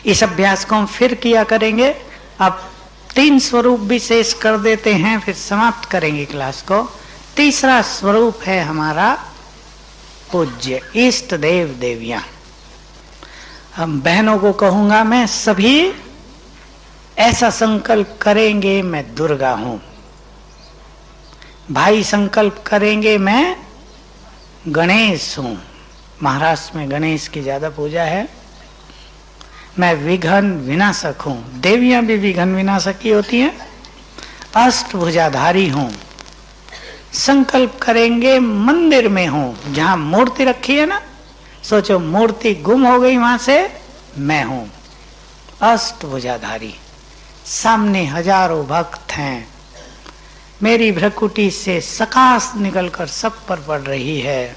इस अभ्यास को हम फिर किया करेंगे। अब 3 स्वरूप भी शेष कर देते हैं, फिर समाप्त करेंगे क्लास को। तीसरा स्वरूप है हमारा पूज्य इष्ट देव देवियां। हम बहनों को कहूंगा, मैं सभी ऐसा संकल्प करेंगे मैं दुर्गा हूं। भाई संकल्प करेंगे मैं गणेश हूं। महाराष्ट्र में गणेश की ज्यादा पूजा है। मैं विघ्न विनाशक हूं। देवियां भी विघ्न विनाशक ही होती हैं। अष्टभुजाधारी हूं। संकल्प करेंगे मंदिर में हूं, जहां मूर्ति रखी है ना, सोचो मूर्ति गुम हो गई, वहां से मैं हूं अष्टभुजाधारी। सामने हजारों भक्त हैं, मेरी भ्रकुटी से सकाश निकलकर सब पर पड़ रही है।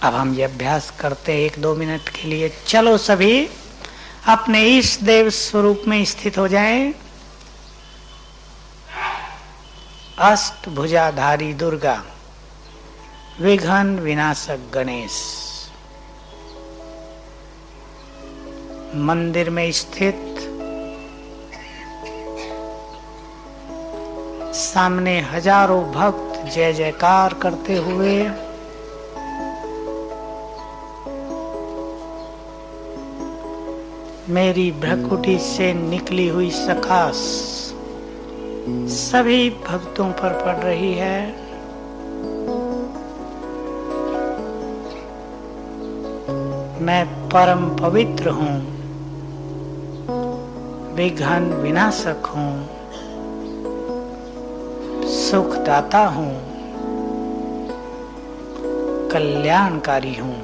अब हम ये अभ्यास करते 1-2 मिनट के लिए। चलो सभी अपने इस देव स्वरूप में स्थित हो जाएं। अष्टभुजाधारी दुर्गा, विघ्न विनाशक गणेश, मंदिर में स्थित सामने हजारों भक्त जय जयकार करते हुए मेरी भ्रकुटी से निकली हुई सखास सभी भक्तों पर पड़ रही है। मैं परम पवित्र हूँ, विघ्न विनाशक हूँ, सुखदाता हूँ, कल्याणकारी हूँ।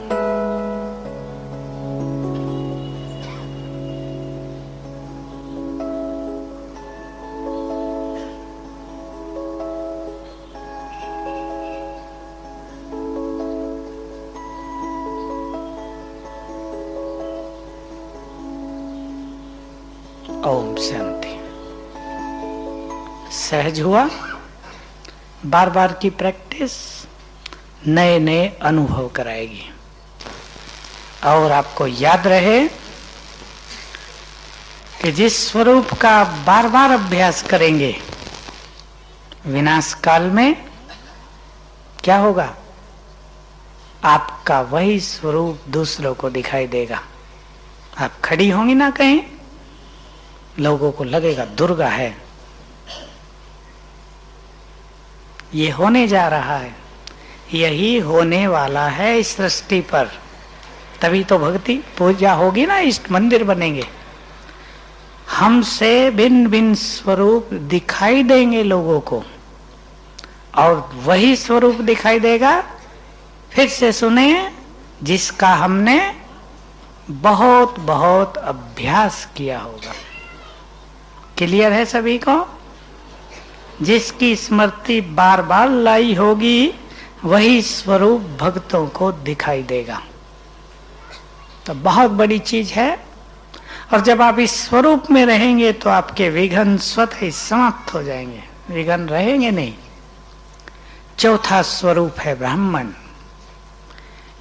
ओम शांति। सहज हुआ। बार बार की प्रैक्टिस नए नए अनुभव कराएगी और आपको याद रहे कि जिस स्वरूप का बार बार अभ्यास करेंगे विनाश काल में क्या होगा, आपका वही स्वरूप दूसरों को दिखाई देगा। आप खड़ी होंगी ना कहीं, लोगों को लगेगा दुर्गा है। ये होने जा रहा है, यही होने वाला है इस सृष्टि पर। तभी तो भक्ति पूजा होगी ना, इष्ट मंदिर बनेंगे। हमसे भिन्न भिन्न स्वरूप दिखाई देंगे लोगों को और वही स्वरूप दिखाई देगा। फिर से सुने, जिसका हमने बहुत बहुत अभ्यास किया होगा। क्लियर है सभी को? जिसकी स्मृति बार बार लाई होगी वही स्वरूप भक्तों को दिखाई देगा। तो बहुत बड़ी चीज है। और जब आप इस स्वरूप में रहेंगे तो आपके विघ्न स्वतः ही समाप्त हो जाएंगे, विघ्न रहेंगे नहीं। चौथा स्वरूप है ब्राह्मण।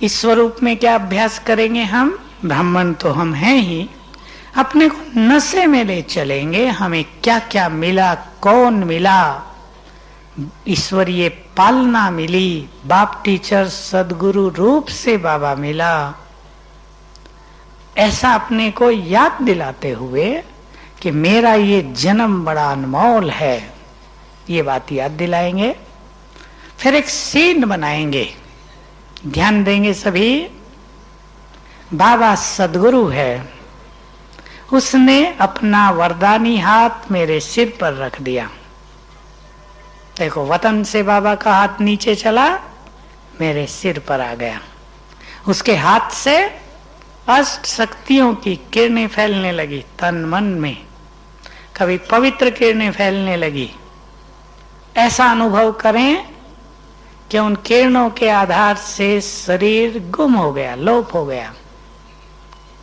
इस स्वरूप में क्या अभ्यास करेंगे हम? ब्राह्मण तो हम हैं ही, अपने को नशे में ले चलेंगे। हमें क्या क्या मिला, कौन मिला, ईश्वरीय पालना मिली, बाप टीचर सदगुरु रूप से बाबा मिला, ऐसा अपने को याद दिलाते हुए कि मेरा ये जन्म बड़ा अनमोल है, ये बात याद दिलाएंगे। फिर एक सीन बनाएंगे, ध्यान देंगे सभी। बाबा सदगुरु है, उसने अपना वरदानी हाथ मेरे सिर पर रख दिया। देखो, वतन से बाबा का हाथ नीचे चला, मेरे सिर पर आ गया। उसके हाथ से अष्ट शक्तियों की किरणें फैलने लगी तन मन में, कभी पवित्र किरणें फैलने लगी। ऐसा अनुभव करें कि उन किरणों के आधार से शरीर गुम हो गया, लोप हो गया,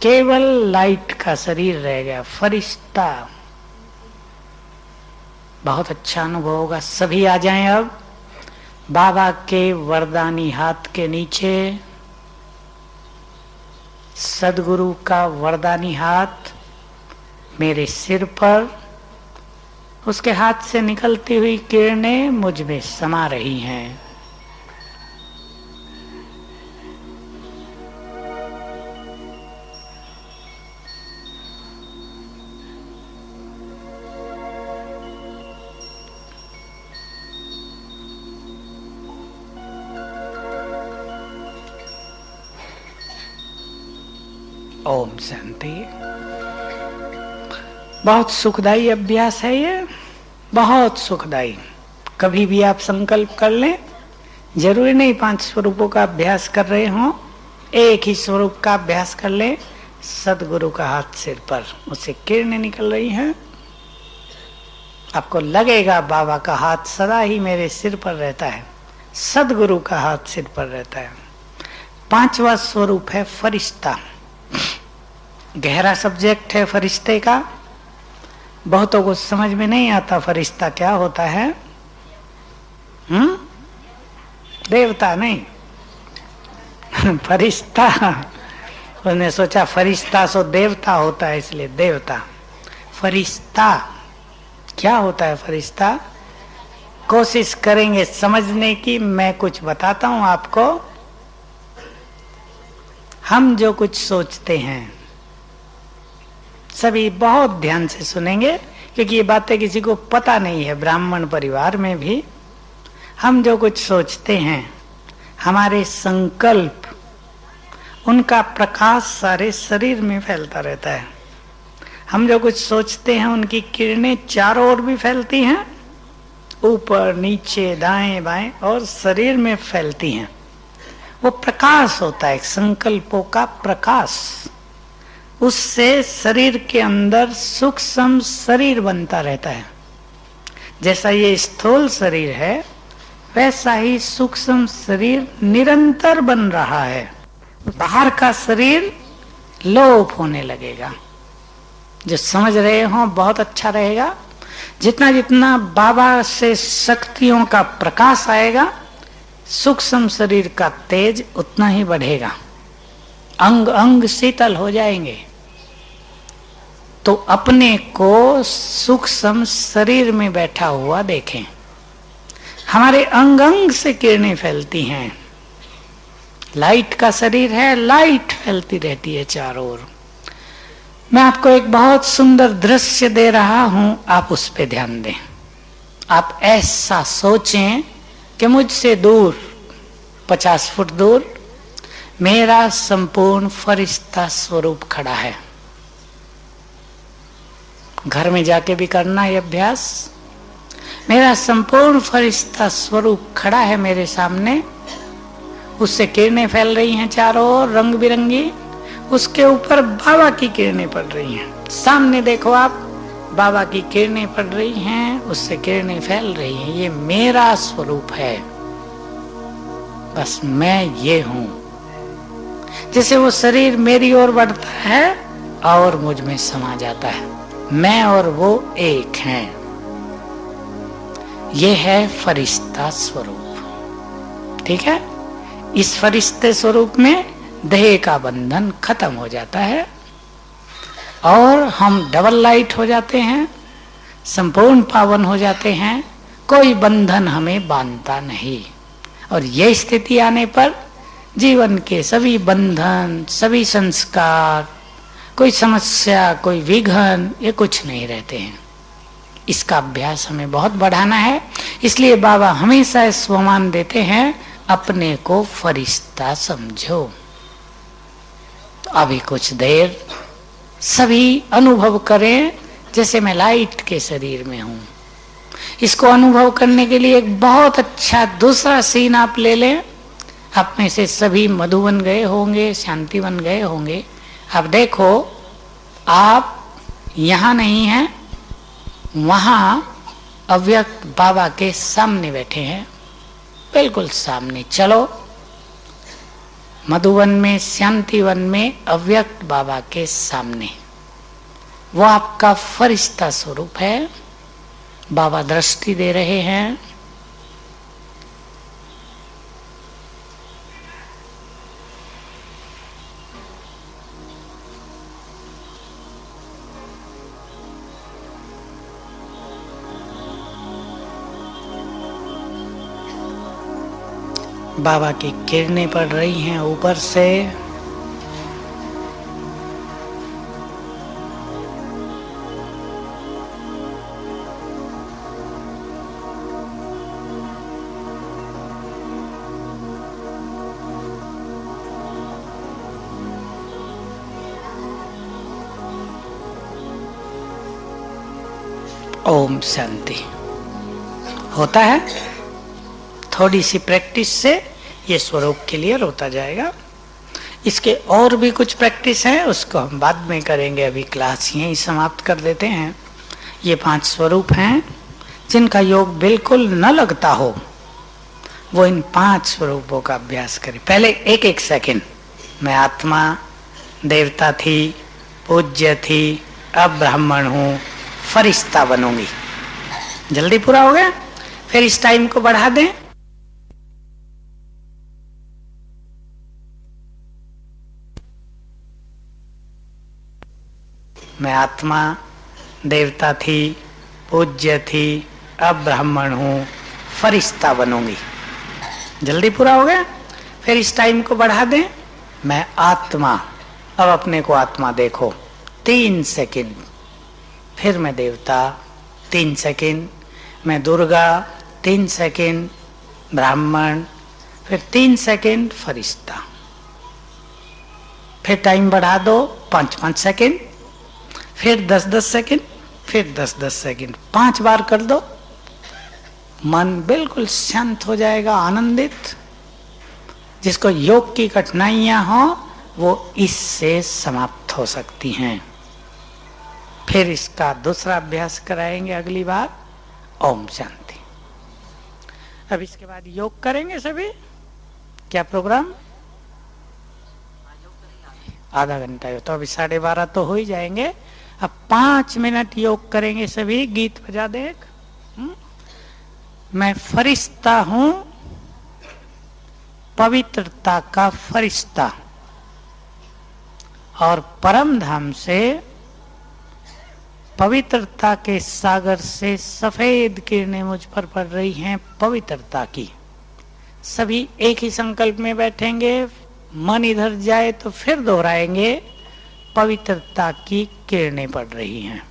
केवल लाइट का शरीर रह गया, फरिश्ता। बहुत अच्छा अनुभव होगा। सभी आ जाएं अब बाबा के वरदानी हाथ के नीचे। सदगुरु का वरदानी हाथ मेरे सिर पर, उसके हाथ से निकलती हुई किरणें मुझ में समा रही हैं। ओम शांति। बहुत सुखदायी अभ्यास है ये, बहुत सुखदायी। कभी भी आप संकल्प कर लें, जरूरी नहीं 5 स्वरूपों का अभ्यास कर रहे हो, एक ही स्वरूप का अभ्यास कर लें। सदगुरु का हाथ सिर पर, उससे किरणें निकल रही हैं। आपको लगेगा बाबा का हाथ सदा ही मेरे सिर पर रहता है, सदगुरु का हाथ सिर पर रहता है। 5वां स्वरूप है फरिश्ता। गहरा सब्जेक्ट है फरिश्ते का, बहुतों को समझ में नहीं आता फरिश्ता क्या होता है। देवता नहीं फरिश्ता। उसने सोचा फरिश्ता सो देवता होता है, इसलिए देवता। फरिश्ता क्या होता है? फरिश्ता कोशिश करेंगे समझने की। मैं कुछ बताता हूं आपको। हम जो कुछ सोचते हैं, सभी बहुत ध्यान से सुनेंगे, क्योंकि ये बातें किसी को पता नहीं है। ब्राह्मण परिवार में भी हम जो कुछ सोचते हैं, हमारे संकल्प, उनका प्रकाश सारे शरीर में फैलता रहता है। हम जो कुछ सोचते हैं, उनकी किरणें चारों ओर भी फैलती हैं, ऊपर नीचे दाएं बाएं, और शरीर में फैलती हैं। वो प्रकाश होता है, संकल्पों का प्रकाश। उससे शरीर के अंदर सूक्ष्म शरीर बनता रहता है। जैसा ये स्थूल शरीर है, वैसा ही सूक्ष्म शरीर निरंतर बन रहा है। बाहर का शरीर लोप होने लगेगा। जो समझ रहे हो बहुत अच्छा रहेगा। जितना जितना बाबा से शक्तियों का प्रकाश आएगा, सूक्ष्म शरीर का तेज उतना ही बढ़ेगा। अंग अंग शीतल हो जाएंगे। तो अपने को सूक्ष्म शरीर में बैठा हुआ देखें। हमारे अंग अंग से किरणें फैलती हैं। लाइट का शरीर है, लाइट फैलती रहती है चारों ओर। मैं आपको एक बहुत सुंदर दृश्य दे रहा हूं, आप उस पे ध्यान दें। आप ऐसा सोचें कि मुझसे दूर, 50 फुट दूर, मेरा संपूर्ण फरिश्ता स्वरूप खड़ा है। घर में जाके भी करना ये अभ्यास। मेरा संपूर्ण फरिश्ता स्वरूप खड़ा है मेरे सामने। उससे किरणें फैल रही हैं चारों ओर, रंग बिरंगी। उसके ऊपर बाबा की किरणें पड़ रही हैं। सामने देखो आप, बाबा की किरणें पड़ रही हैं, उससे किरणें फैल रही हैं। ये मेरा स्वरूप है, बस मैं ये हूं। जैसे वो शरीर मेरी ओर बढ़ता है और मुझ में समा जाता है। मैं और वो एक हैं। ये है फरिश्ता स्वरूप। ठीक है। इस फरिश्ते स्वरूप में देह का बंधन खत्म हो जाता है और हम डबल लाइट हो जाते हैं, संपूर्ण पावन हो जाते हैं। कोई बंधन हमें बांधता नहीं। और ये स्थिति आने पर जीवन के सभी बंधन, सभी संस्कार, कोई समस्या, कोई विघ्न, ये कुछ नहीं रहते हैं। इसका अभ्यास हमें बहुत बढ़ाना है। इसलिए बाबा हमेशा स्वमान देते हैं, अपने को फरिश्ता समझो। तो अभी कुछ देर सभी अनुभव करें जैसे मैं लाइट के शरीर में हूं। इसको अनुभव करने के लिए एक बहुत अच्छा दूसरा सीन आप ले लें। आप में से सभी मधुबन गए होंगे, शांतिवन गए होंगे। अब देखो, आप यहां नहीं हैं, वहां अव्यक्त बाबा के सामने बैठे हैं, बिल्कुल सामने। चलो, मधुवन में, शांतिवन में अव्यक्त बाबा के सामने वो आपका फरिश्ता स्वरूप है। बाबा दृष्टि दे रहे हैं। बाबा की किरणें पड़ रही हैं ऊपर से। ओम शांति। होता है, थोड़ी सी प्रैक्टिस से ये स्वरूप क्लियर होता जाएगा। इसके और भी कुछ प्रैक्टिस है, उसको हम बाद में करेंगे। अभी क्लास यहीं समाप्त कर देते हैं। ये 5 स्वरूप हैं जिनका योग बिल्कुल न लगता हो, वो इन 5 स्वरूपों का अभ्यास करें। पहले एक एक सेकंड, मैं आत्मा, देवता थी, पूज्य थी, अब ब्राह्मण हूं, फरिश्ता बनूंगी। जल्दी पूरा हो गया। फिर इस टाइम को बढ़ा दें। मैं आत्मा, देवता थी, पूज्य थी, अब ब्राह्मण हूं, फरिश्ता बनूंगी। जल्दी पूरा हो गया। फिर इस टाइम को बढ़ा दें, मैं आत्मा। अब अपने को आत्मा देखो, 3 सेकंड। फिर मैं देवता, 3 सेकंड। मैं दुर्गा, 3 सेकंड। ब्राह्मण, फिर 3 सेकंड फरिश्ता। फिर टाइम बढ़ा दो 5-5 सेकंड, फिर 10-10 सेकंड, फिर 10-10 सेकंड। 5 बार कर दो, मन बिल्कुल शांत हो जाएगा, आनंदित। जिसको योग की कठिनाइयां हो वो इससे समाप्त हो सकती हैं। फिर इसका दूसरा अभ्यास कराएंगे अगली बार। ओम शांति। अब इसके बाद योग करेंगे सभी। क्या प्रोग्राम? आधा घंटा हो तो अभी 12:30 तो हो ही जाएंगे। अब 5 मिनट योग करेंगे सभी। गीत बजा दे। मैं फरिश्ता हूं, पवित्रता का फरिश्ता, और परम धाम से पवित्रता के सागर से सफेद किरणें मुझ पर पड़ रही हैं पवित्रता की। सभी एक ही संकल्प में बैठेंगे। मन इधर जाए तो फिर दोहराएंगे, पवित्रता की किरणें पड़ रही हैं।